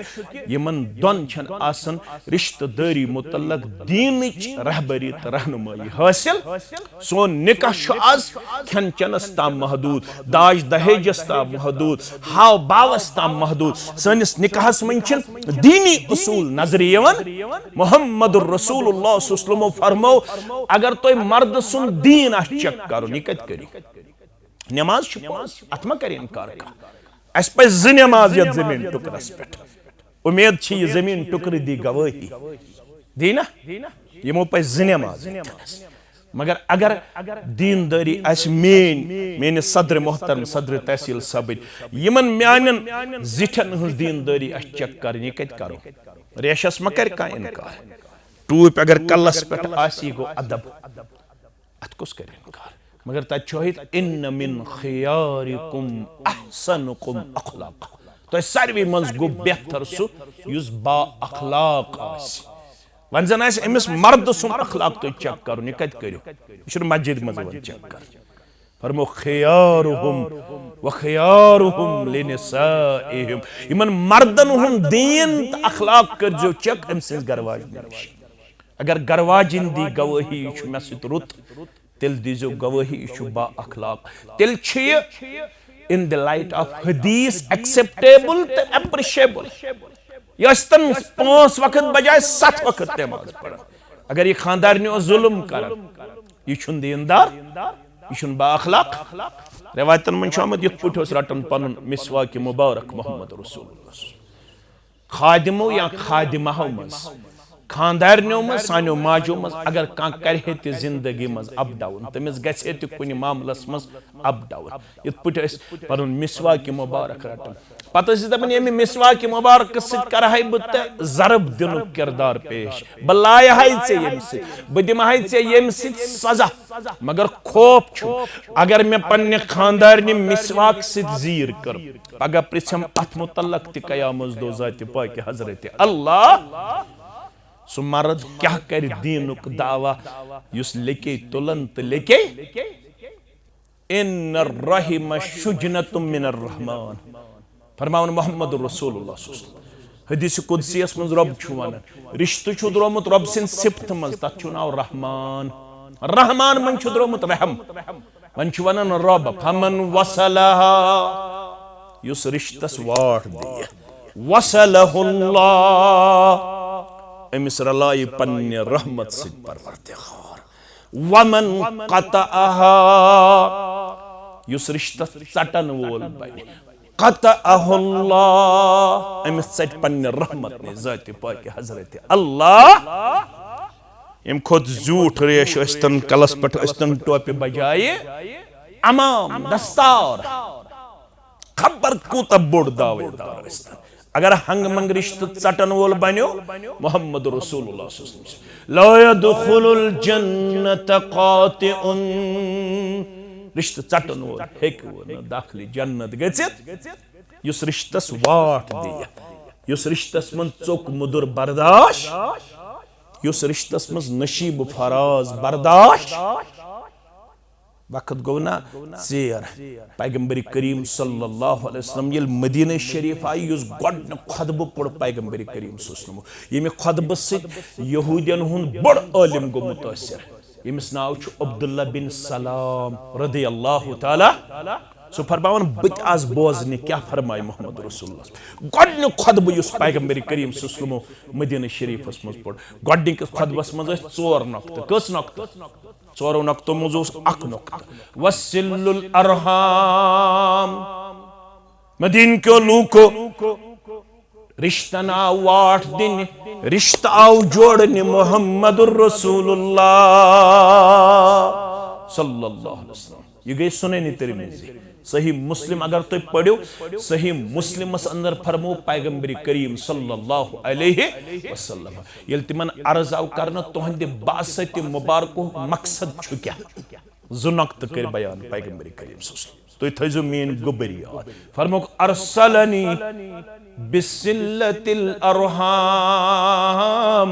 यमन दोन आसन रिश्तेदारी मुतल्लक दीनच रहबरी तो रहनुमाई हासिल सोन निकाह आज खन चनस ताम महदूद दाज दहेजस ताम महदूद हाव बावस ताम महदूद सनिस निकाहस मन दीनी उसूल नजर यवन मुहम्मदुर रसूलुल्लाह सल्लल्लाहु अलैहि वसल्लम फरमो अगर तो मर्द सुन दीन चेक करो निकत करी नमाज अतमा कर इनकार का अस पे नमाज ये जमीन टुकरस पे उम्मीद ये जमीन टुकर दी गवाही दी ना यमो पे नमाज मगर अगर दीनदारी मेन सदर मोहतरम सदर तहसील सब यमन म्यान जिठन हज दीनदारी चेक कर यह कत करो रेशस मा कर का इनकार टूप अगर कलस पे आसी गो अदब अत कुस कर इनकार मगर तहित इन मिन खियारिकुम अहसनुकुम अखलाक तो सारवी मज गो बेहतर सु युस बा अखलाक आसी वन जन आस अमिस मर्द सुन अखलाक तो चेक करो यह कत करो यह मस्जिद मज वन चेक कर फरमो खियारुहुम व खियारुहुम लिनिसाइहिम यमन मर्दन हुन दीन अखलाक कर जो चेक अमस गरवाज अगर गरवाजिन दी गवाही मे सत रुत तिल दीजो गवाही बा अखलाक तिल इन द लाइट ऑफ हदीस एक्सेप्टेबल तो एप्रिशिएबल यस्तन 5 वक्त बजाय 7 वक्त नमाज पढ़ अगर ये खानदार ने जुल्म कर यह दीनदार यह बा अखलाक रवायतन मन आमद युथ पुट रटन पन मिसवाक मुबारक मोहम्मद रसूलुल्लाह खादिमो या खादिमहो मज खानदारनियों मज सानियो माजो मज अगर कह करे तो जिंदगी मज अप डाउन तमिस गए तो कुन मामलस मज अप डाउन इत पे पन मिसवाक मुबारक रटन पत दपान ये मिसवाक मुबारक सर बह जरब दिन किरदार पेश बह लाय ये बह दिम ये सजा मगर खौफ अगर मे पन्ने खानदारनि मिसवाक सीर कर पगह पृछम अथ मुतल्लक तयामत दो जात पाक हजरत अल्लाह सु मर्द क्या कर दीनुक दावा युस लेके तुलन तो लेके इन रहिम शुजनतुम मिनर रहमान फरमावन मोहम्मद रसूलुल्लाह हदीस कुदसियस मज रब वन रिश्त द्रोमुत रब सिंद सिफत मज तथ नाव रहमान रहमान मन द्रोमुत रहम वन वन रब फमन वसलहा युस रिश्तस वाट दिय वसलहुल्लाह अमिस रलाई पन्ने रहमत से परवरदिगार वमन क़तअहा युस रिश्ता चटन वोल बने क़तअहुल्लाह अमिस सट पन्ने रहमत ने ज़ात पाक हजरत अल्लाह इम खुद झूठ रेश अस्तन कलस पट अस्तन टोपे बजाए अमाम दस्तार खबर कूत बोड़ दावेदार अस्तन अगर हंग मंग रिश्त चटन वोल बनो मोहम्मद रसूलुल्लाह ला यदखुलुल जन्नत कातिउन रिश्त चटन वोल हेकु न दाखिल जन्नत गचित युस रिश्तस वाट दिया युस रिश्तस मन चोक मुदुर बर्दाश्त युस रिश्तस मन नशीब फराज बर्दाश्त वक्त गो ना चेर पैगंबर करीम सल्लल्लाहु अलैहि वसल्लम ये मदीना शरीफ आई युस गोड खुतब पढ़ पैगंबर करीम सल्लल्लाहु ये खुतब से यहूदियन हुन बड़ आलिम गो मुतासिर यमिस नाव छु अब्दुल्ला बिन सलाम रदियल्लाहु ताला सो फरमावन बत आज बोजने क्या फरमाय मोहम्मद रसूलुल्लाह गोड खुतब युस पैगंबर करीम सल्लल्लाहु मदीना शरीफस मज पढ़ गोड खुतबस मज 4 नक्त कस नक्त 4 नक्तों मजूस अक नक्त वसिल्लुल अरहाम मदीन के लूको रिश्तना वाट दिन रिश्ता जोड़ने मोहम्मदुर रसूलुल्लाह सल्लल्लाहु अलैहि वसल्लम ये गई सुनैनी तिरमिज़ी सही मुस्लिम अगर तुम पढ़ो सही मुस्लिमस अंदर फरमो पैगंबर करीम सल्लल्लाहु अलैहि वसल्लम ये तिमन अर्ज आव करना तुहंद बासत मुबारक मकसद छु क्या जुनक्त कर बयान पैगंबर करीम सल्लल्लाहु तो थजो मेन गुबरी याद फरमो अरसलनी बिसिल्लतिल अरहाम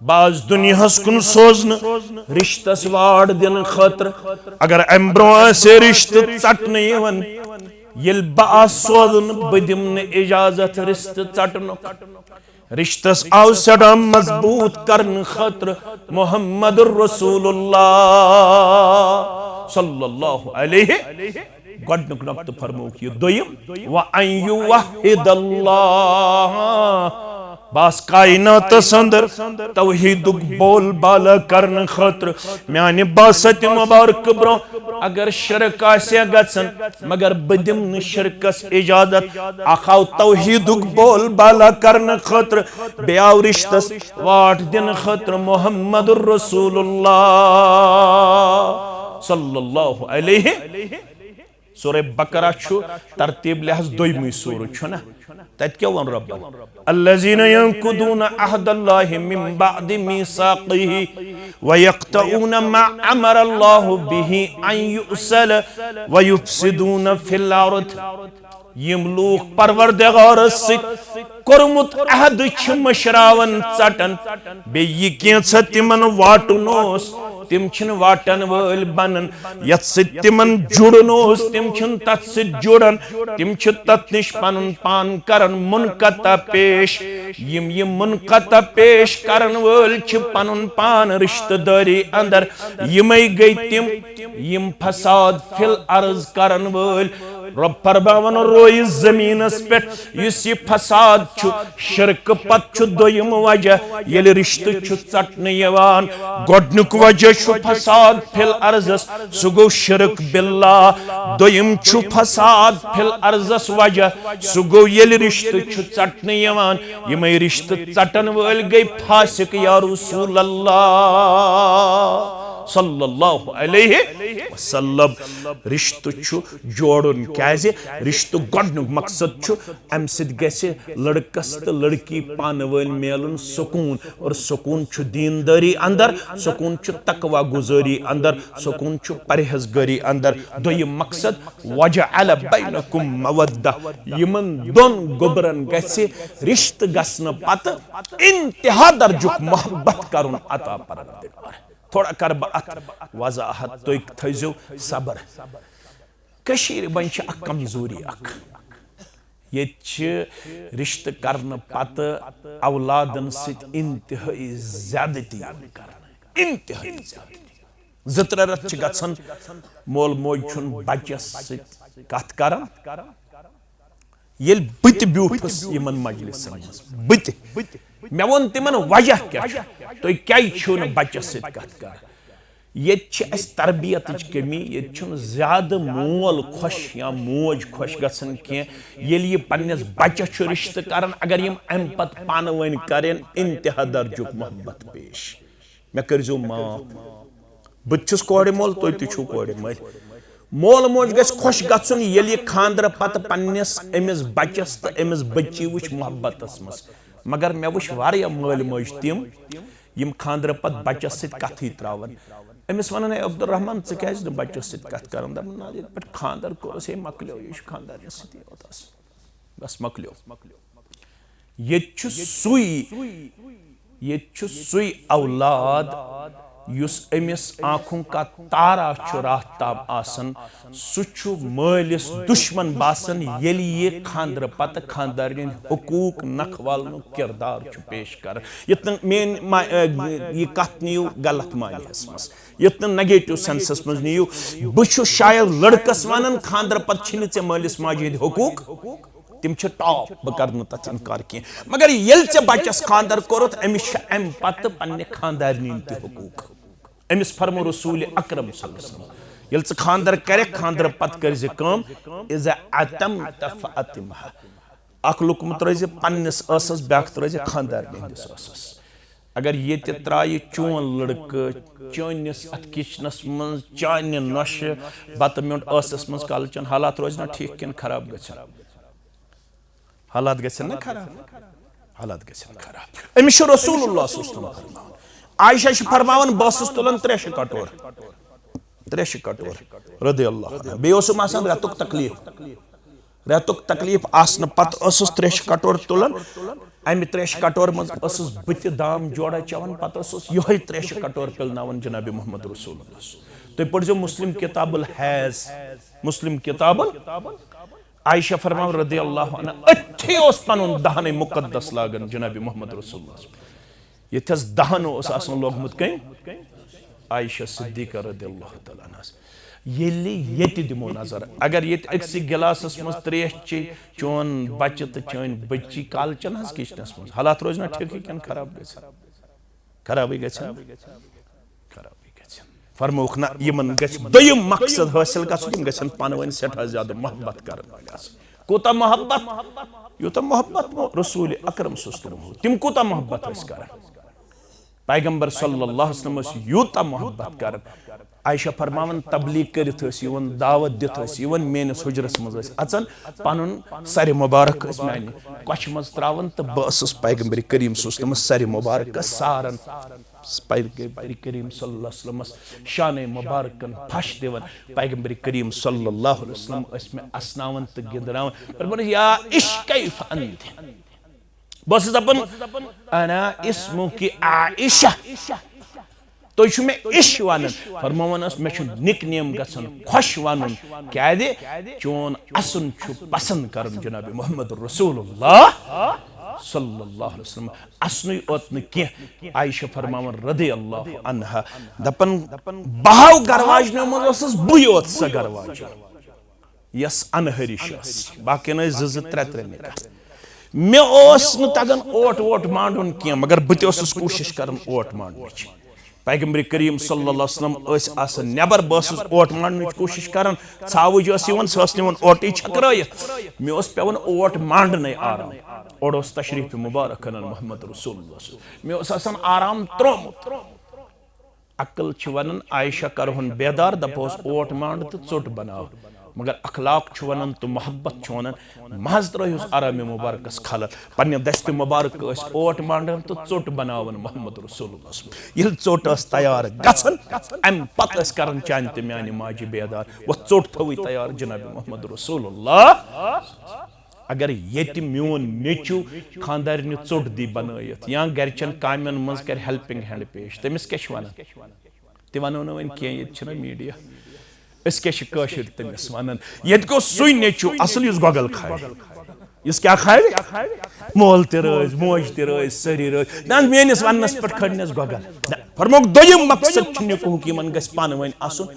बाज दुनियास कुन सोजन रिश्तस वाड़ दिन खतर अगर अम ब्रो से रिश्त चटन यवन येल बा सोजन बदिम न इजाजत रिश्त चटन रिश्तस आव सड़ा मजबूत करन खतर मोहम्मद रसूलुल्लाह सल्लल्लाहु अलैहि गडनुक नक्त फरमोक ये दोयम व अन युवहिदल्लाह बास कायनात अंदर तौहीदुक बोल बाला करन खतर म्यान बासत मुबारक ब्रो अगर शिरक आसे गसन मगर बदिम न शिरकस इजाजत अखाव तौहीदुक बोल बाला करन खतर बेआव रिश्तस वाट दिन खतर मोहम्मद रसूलुल्लाह सल्लल्लाहु अलैहि सूरह बकरा छु तरतीब लिहाज दोयमी सूर छु ना तत क्या वन रब्बन अल्लज़ीना यंकुदून अहदल्लाहि मिन बअदि मीसाक़िहि व यक़तऊन मा अमरल्लाहु बिहि अन युसल व युफ़सिदून फिल अर्द यम लोग परवरदिगार सित कोरमुत अहद छ मशरावन चटन बे ये केंछ तिमन वाटुनोस तिम छन वाटन वल बनन यत सित तिमन जुड़नोस तिम छन तत सित जुड़न तिम छ तत निश पनुन पान करन मुनकता पेश यम मुनकता पेश करन वल छ पनुन पान रिश्तेदारी अंदर यमई गई तिम यम फसाद फिल अर्ज करन वल रब फरमावन रोय जमीनस पे इस फसाद छु शिरक पत छु दोयम वजह येल रिश्त छु चटन यवान गोडनुक वजह छु फसाद फिल अर्जस सुगो शिरक बिल्लाह दोयम छु फसाद फिल अर्जस वजह सुगो येल रिश्त छु चटन यवान यमय रिश्त चटन वल गई फासिक या रसूल अल्लाह सल्लल्लाहु अलैहि वसल्लम रिश्त छु जोड़न क्याजे रिश्त गोडनुक मकसद छु अम सिद गसे लड़कस त लड़की पानवल मेलन सुकून और सुकून छु दीनदारी अंदर सुकून छु तकवा गुजारी अंदर सुकून छु परहेजगारी अंदर दोय मकसद वजअल बैनकुम मवद्दा यमन दोन गोबरन गसे रिश्त गसन पत इंतहा दर्जुक मोहब्बत करुन अता परवरदिगार थोड़ा कर वजाहत तो थो सबर कशीर बन कमजोरी ये रिश्त करने पत औलादन सित इंतहाई ज्यादती इंतहाई ज्यादती जत्र रत गसन मोल मोज छुन बच्चस सित कथ करन येल बत ब्यूठस यमन मजलिसन बत मे वोन तिमन वजह क्या तो क्या छो न बच्चस सित कथ कर ये तरबियत कमी ये ज्यादा मोल खुश या मोज खुश गसन ये पन्नस बच्चस रिश्त करन अगर यम अम पत पान वन करें इंतहा दर्जुक मोहब्बत पेश मे करजो माफ बस कोड़ मोल तुम तु कोड़ मल मोल मोज गस खुश गसन ये खानदर पत पन्नस अमिस बच्चस तो अमिस बच्ची वुच मोहब्बतस मस मगर मे वुच वारिया मल मज तिम यम खानदर पत बच्चस सित कथी त्रावन अमिस वन अब्दुर्रहमान क्या बच्चस सित कथ कर पे खानदर कोस मकलो यह खानदार सत बस मकलो ये सुई औलाद युस अमिस आँखों का तारा राहताब आसन सु मालिस दुश्मन बासन येली ये खानदर पत खानदारिन हुकूक नखवाल किरदार पेश कर यतन मेन ये कथ नीयू गलत मानियस मस यतन नेगेटिव सेंसस मज नीयू बह शायद लड़कस वन खानदर पत छे मालिस माजे हुकूक तिम टॉप बह कर तथ इनकार कह मगर ये बच्चस खानदर कोरत अमिस अम पत पन्ने खानदारिन त हुकूक अमिस फरमो रसूल अकरम सल्लल्लाहु ये खानदर करे खानदर पत कर इज़ा अतम तफअतिमहा अख लुकम त्रज पन्नस असस ब्याख त्रज खानदार हंदिस असस अगर ये त्राय चोन लड़क चोनिस अत किचनस मज चान नश बत म्योंड असस मज कालचन हालात रोज ना ठीक किन खराब गछन हालात गछन ना खराब हालात गछन खराब अमिश रसूलुल्लाह सल्लल्लाहु अलैहि वसल्लम आयशा फरमावन बसस तुलन त्रेश कटोर रदियल्लाहु अन्हा बेओसुम आसान रेतुक तकलीफ आसन पत असस त्रेश कटोर तुलन अमि त्रेश कटोर मज असस बत दाम जोड़ा चवन पत असस यही त्रेश कटोर पिलनावन जनाब मोहम्मद रसूलुल्लाह तो पढ़ो मुस्लिम किताबुल हैज मुस्लिम किताबुल आयशा फरमाव रदियल्लाहु अन्हा अथि ओस पनुन दहने मुकद्दस लागन जनाब मोहम्मद रसूलुल्लाह यथस दहन ओस आसन लोगमुत कई आयशा सिद्दीका रदियल्लाहु तआला अन्हा येली येति दिमो नजर अगर ये अक्सी गिलासस मज त्रेश चे चोन बच्चे तो चोन बच्ची कालचन हस किचनस मज हालात रोज ना ठीक कन खराब गछन खराब गछन फरमोख ना यमन गछ दोयम मकसद हासिल गछन गछन पानवन सेठा ज्यादा मोहब्बत करन कोता मोहब्बत युता मोहब्बत रसूल अकरम सल्लल्लाहु तिम कोता मोहब्बत हस करन पैगंबर सल्लल्लाहु अलैहि वसल्लम युता मोहब्बत करन आयशा फरमावन तबलीग करित यवन दावत दित यवन मेनस हुजरस मज अचन पनुन सर मुबारक मानी कश मज त्रावन तो बस पैगंबर करीम सल्लल्लाहु सर मुबारक सारन पैगंबर करीम सल्लल्लाहु अलैहि वसल्लम शान मुबारकन फश दिवन पैगंबर करीम सल्लल्लाहु अलैहि वसल्लम में असनावन तो गिंदरावन पर या इश्क कैफ अंत बस दपन अना इस्मुकी आयशा तो मे इश वन फरमान मे निकनेम गसन खुश वन क्या चोन असन पसंद कर जनाब मोहम्मद रसूलुल्लाह सल्लल्लाहु अलैहि वसल्लम असनु ओत न के आयशा फरमान रदियल्लाहु अन्हा दपन बहाव गरवाज न मस बुयोत स गरवाज यस अनहरिश बाकी न ज त्रे त्रे निका मे ओस न तगन ओट मांडुन के मगर बत ओसस कोशिश करन ओट मांडुच पैगंबर करीम सल्लल्लाहु अलैहि वसल्लम नबर बस ओट मांडन कोशिश कर छावज वन ओटी छकरायत मे पेवन ओट मांडन आराम और तशरीफ मुबारक मोहम्मद रसूलुल्लाह मे आराम त्रोमुत अकल वन आयशा करहुन बेदार दपोस ओट मांड तो चोट बनाव मगर अखलाक वन तो मोहब्बत वन महज त्रोस आराम मुबारकस खल पन्ने दस्त मुबारक ओट मांडन तो चोट बनावन मोहम्मद रसूलुल्लाह ये चोट तैयार गसन अम पत करन चान ते म्यानि माजी बेदार वो चोट थवी तैयार जनाब मोहम्मद रसूलुल्लाह अगर ये मोन नेचू खानदार चोट दी बनयत या गरचन कामन मज कर हेल्पिंग हैंड पेश तमिस क्या वन ते वनो न वन कह मीडिया तमिस वन ये गो सुई नेचू असल गोगल खाए इस क्या खाए मोल तज मोज तज सारी रज मेनिस वनस पे खड़नस गोगल फरमोक दोयम मकसद हुकीमन गस पान वन आसुन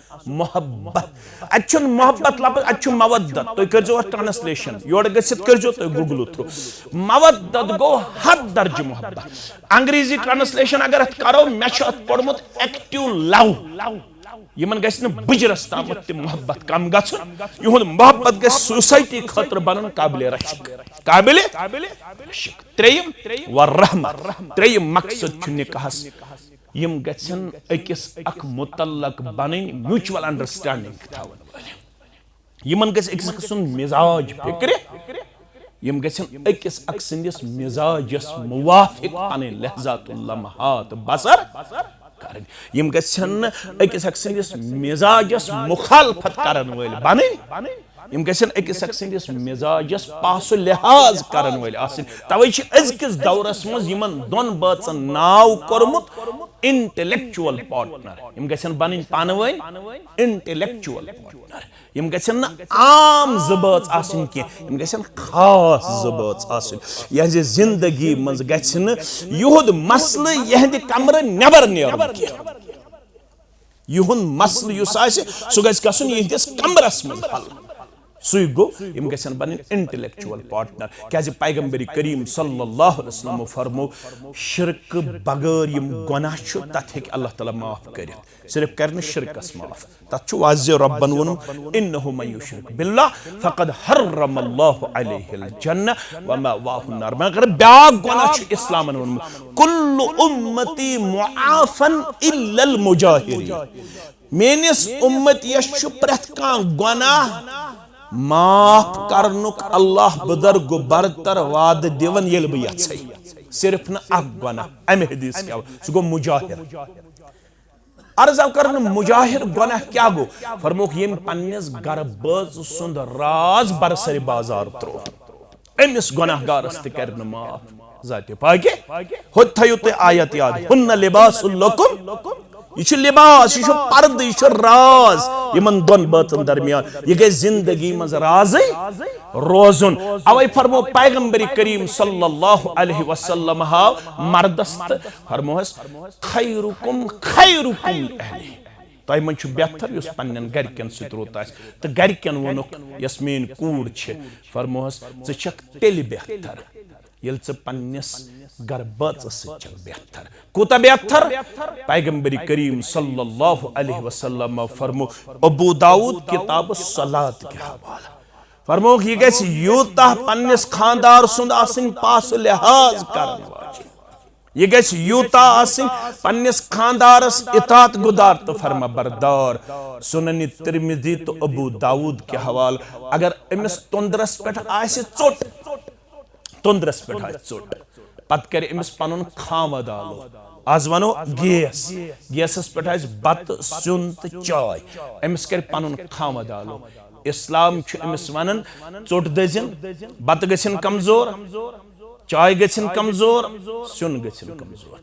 मोहब्बत अत मोहब्बत लफ्ज अत मवद्दत तुम करो ट्रांसलेशन योर गसित करो तुम गूगल थ्रू मवद्दत गो हद दर्ज मोहब्बत अंग्रेजी ट्रांसलेशन अगर अत करो मे पोर्मुत एक्टिव लव यमन गस बुजरस ताम मोहब्बत कम गहुन मोहब्बत गस सोसाइटी खतर बनन काबिल रशक काबिल रशक त्रेयम व रहमत त्रेयम मकसद निकाहस यम गसन अकिस अख मुतल्लक बनन म्यूचुअल अंडरस्टैंडिंग थावन यमन गस अकिस सुन मिजाज फिक्र यम गसन अकिस अख संदिस मिजाजस मुवाफिक पन लहजातुल लम्हात बसर यम गसन अकिस अख संदिस मिजाजस मुखालफत करन वल बनन यम गसन अकिस अख संदिस मिजाजस पास लिहाज करन वल आसिन तवै छ अजकिस दौरस मज यमन दोन बातन नाव करमुत इंटेलेक्चुअल पार्टनर यम गसन बनन पानवइन इंटेलेक्चुअल पार्टनर यम गसन आम जबात आसिन के यम गसन खास जबात आसिन यह जिंदगी मज गसन युहुद मसल यहद कमर नेबर नेर के युहुन मसल युस आसे सु गस गसन यहदिस कमरस मज हल सुई गो यम गसन बन इंटेलेक्चुअल पार्टनर क्या पैगंबरी करीम सल्लल्लाहु अलैहि वसल्लम फरमो शिरक बगैर यम गुनाह छु तथ हेक अल्लाह ताला माफ करित सिर्फ कर शिरकस माफ तथ वाज़े रब्बन वनुम इन्नहु मन युशरिक बिल्लाह फक़द हर्रमल्लाहु अलैहिल जन्नह व मअवाहु नार मगर ब्याग गुनाह छु इस्लामन वनुम कुल्लु उम्मती मुआफन इल्लल मुजाहिरीन मेनिस उम्मत यश प्रथ का गुनाह माफ करनुक अल्लाह बुजुर्ग बरतर वाद दिवन येल बह यछे सिर्फ न अख गुनाह अमे हदीस क्या सह गो मुजाहिर अर्ज कर मुजाहिर गुनाह क्या गो फरमोक यम पन्निस गर बज सुंद राज बरसर बाजार त्रो अमिस गुनाहगारस त कर माफ जाते पाके हो थयो ते आयत याद हुन्न लिबासुल लकुम यह लिबास यह पर्द यह राज यमन दोन बातन दरमियान यह गई जिंदगी मज राज रोजुन अवै फरमो पैगंबरी करीम सल्लल्लाहु अलैहि वसल्लम हाव मर्दस फरमोहस खैरुकुम खैरुकुम अहली तय मन बेहतर युस पन्न गरकन सत रोत तो गरकन वोनुक यस मेन कूड़ फरमोहस छक तेल बेहतर ये पन्निस गर बच बेहतर कूता बेहतर पैगंबरी करीम सल्लल्लाहु अलैहि वसल्लम फरमो अबू दाऊद किताब सलात के हवाला फरमो यह गस यूता पन्निस खानदार सुंद आसिन पास लिहाज करन वाजिब यह गस यूता आसिन पन्निस खानदारस इतात गुदार तो फरमा बरदार सुनन तिरमिजी तो अबू दाऊद के हवाला अगर अमिस तुंदरस पे आसि चोट तुंदरस पे चोट पत कर अमिस पन खामद आलो आज वनो गैस गैसस पे बत सुन तो चाय अमिस कर पन खामद आलो इस्लाम अमिस वन चोट दजिन बत गन कमजोर चाय गन कमजोर सुन गन कमजोर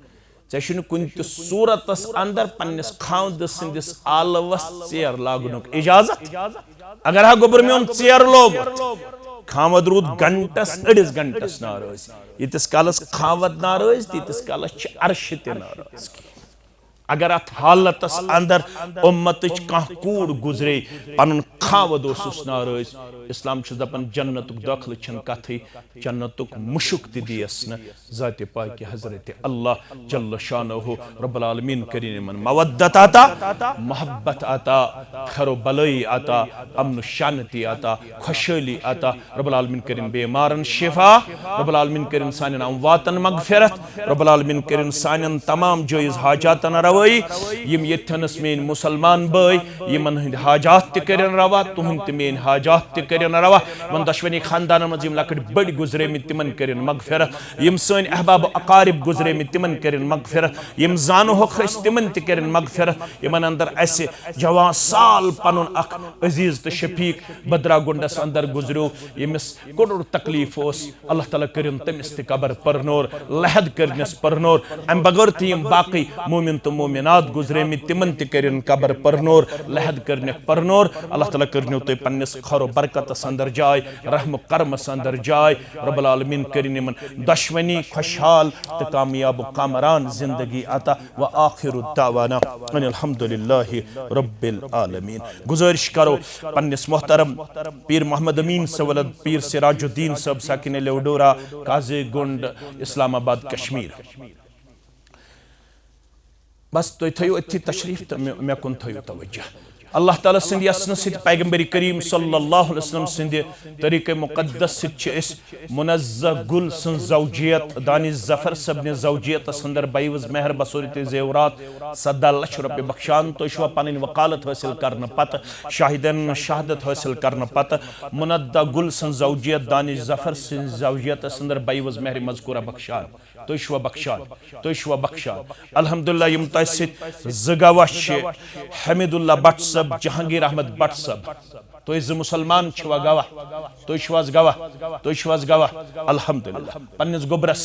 ऐ कुन सूरत अंदर पन्निस खामद सिंदिस आलवस चेर लागुनुक इजाजत अगर हा गोबर में चेर लोग खामद रूद घंटस अड़िस घंटस नाराज यीतिस कालस खामद नाराज तीतिस कालस अर्श ते नाराज अगर अत हालतस अंदर उम्मत कह कूड़ गुजरे पन खावद नाराज इस्लाम दपान जन्नतुक दाखिल छन कथई जन्नतुक मुशुक दियस न जाते पाक हजरत अल्लाह जल्ल शानहु रब्बुल आलमीन करीन मन मवद्दत आता मोहब्बत आता खैर भलाई आता अमन शांति आता खुशहाली आता रब्बुल आलमीन करीन बीमारन शिफा रब्बुल आलमीन करीन सानन अमवातन मगफिरत रब्बुल आलमीन करीन सानन तमाम जायज हाजातन रवई यम यथनस मेन मुसलमान बय यमन हंद हाजात त करेन रवा तुहन त मेन हाजात त करेन रवा मन दशवनी खानदान मज यम लकड़ बड़ गुजरे में तिमन करेन मगफिरत यम सन अहबाब अकारिब गुजरे में तिमन करेन मगफिरत यम जानो हो खस तिमन त करेन मगफिरत यमन अंदर ऐसे जवान साल पनुन अख अजीज त शफीक बदरा गुंडस अंदर गुजरो यमिस कोडर तकलीफ ओस अल्लाह ताला करेन तमिस त कबर परनोर लहद करनस परनोर अम बगर तीम बाकी मोमिन तो मोमिनात गुजरे में तिमन त करेन कबर परनोर लहद करने परनोर अल्लाह ताला करने तो पन्निस खरो बरकत अंदर जाय रहम करम अंदर जाय रब्बुल आलमीन करीन मन दशवनी खुशहाल त कामयाब कामरान जिंदगी अता व आखिरु दावाना अल्हम्दुलिल्लाहि रब्बिल आलमीन गुजारिश करो पन्निस मोहतरम पीर मोहम्मद अमीन सवलद पीर सिराजुद्दीन सब साकिन लेवडोरा काजी गुंड इस्लामाबाद कश्मीर बस तो थयो अथि तशरीफ तो मे कुन थयो तवज्जो अल्लाह ताला सिंद यसन सिद पैगंबरी करीम सल्लल्लाहु अलैहि वसल्लम सिंद तरीक़े मुक़द्दस सिद मुनज़्ज़ह गुल सन ज़ौजियत दानिश ज़फ़र सब ने ज़ौजियत संदर बाईवज मेहर बसूरत ज़ेवरात 17 लाख रुपये बख्शान तो शवा पन वकालत हासिल करने पत शाहिदन शहादत हासिल करने पत मुनद्दा गुल सन ज़ौजियत दानिश ज़फ़र सन ज़ौजियत संदर बाईवज मेहर मज़कूरा बख्शान तो शवा बख्शान अल्हम्दुलिल्लाह यम तसित ज़गवाश हमीदुल्लाह भट्ट सब जहांगीर अहमद भट्ट सब तो ज मुसलमान छवा गवाह तो गवाह अल्हम्दुलिल्लाह पन्निस गोबरस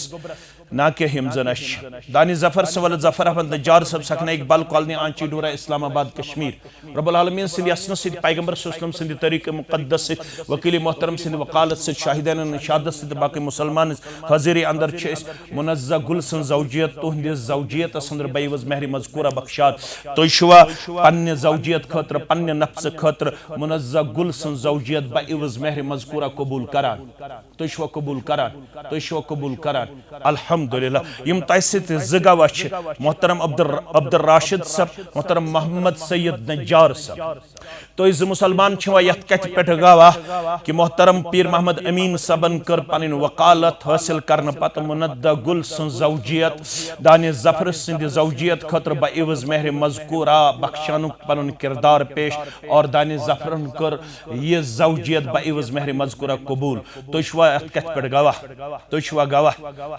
ना के हम जनश दानी ज़फ़र सवल ज़फ़र अहमद नज्जार सब सकना इकबाल कॉलोनी आंची डोरा इस्लामाबाद कश्मीर रब्बुल आलमीन सिंद यसन सिद पैगंबर सल्लल्लाहु अलैहि वसल्लम सिंद तरीक़े मुक़द्दस सिद वकील मोहतरम सिंद वकालत सिद शाहिदान शहादत सिद बाकी मुसलमान हाजिर अंदर छस मुनज़्ज़ह गुल सन ज़ौजियत तुहंद ज़ौजियत संदर बाईवज मेहर मज़कूरा बख्शात तो शुवा पन्ने ज़ौजियत खतर पन्ने नफ्स खतर मुनज़्ज़ह गुल सं जौजियत बइवज महर मजकूरा कबूल करान तुशवा कबूल करान तुशवा कबूल करान अल्हम्दुलिल्लाह यम तैसित जगवा छ मोहतरम अब्दुल राशिद साहब मोहतरम मोहम्मद सैयद नज्जार साहब तो इस मुसलमान छवा यत कत पेट गवाह कि मोहतरम पीर मोहम्मद अमीन सबन कर पनिन वकालत हासिल करन पत मुनद्दा गुल सं जौजियत दानिश जफर सिंध जौजियत खतर बइवज महर मजकूरा बख्शानु पनुन किरदार पेश और दानिश जफरन कर ये जौजियत बइवज महर मजकूरा कबूल तुशवा यत कत पेट गवाह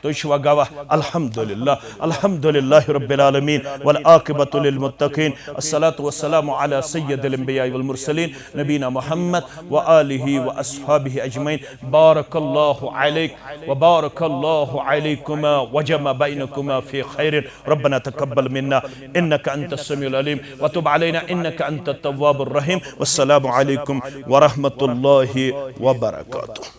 तुशवा गवाह अल्हम्दुलिल्लाह अल्हम्दुलिल्लाह रब्बिल आलमीन वल आकिबतु लिल मुत्तकीन अस्सलातु वस्सलामु अला सय्यदिल अंबिया वल मुरसलीन नबीना मुहम्मद व आलिहि व अस्हाबिहि अजमईन बारकल्लाहु अलैक व बारकल्लाहु अलैकुमा व जमा बैनकुमा फी खैर रब्बना तकब्बल मिन्ना इन्नका अंतस समीउल अलीम व तुब अलैना इन्नका अंतत तव्वाबुर रहीम वस्सलामु अलैकुम व रहमतुल्लाहि व बरकातुहू।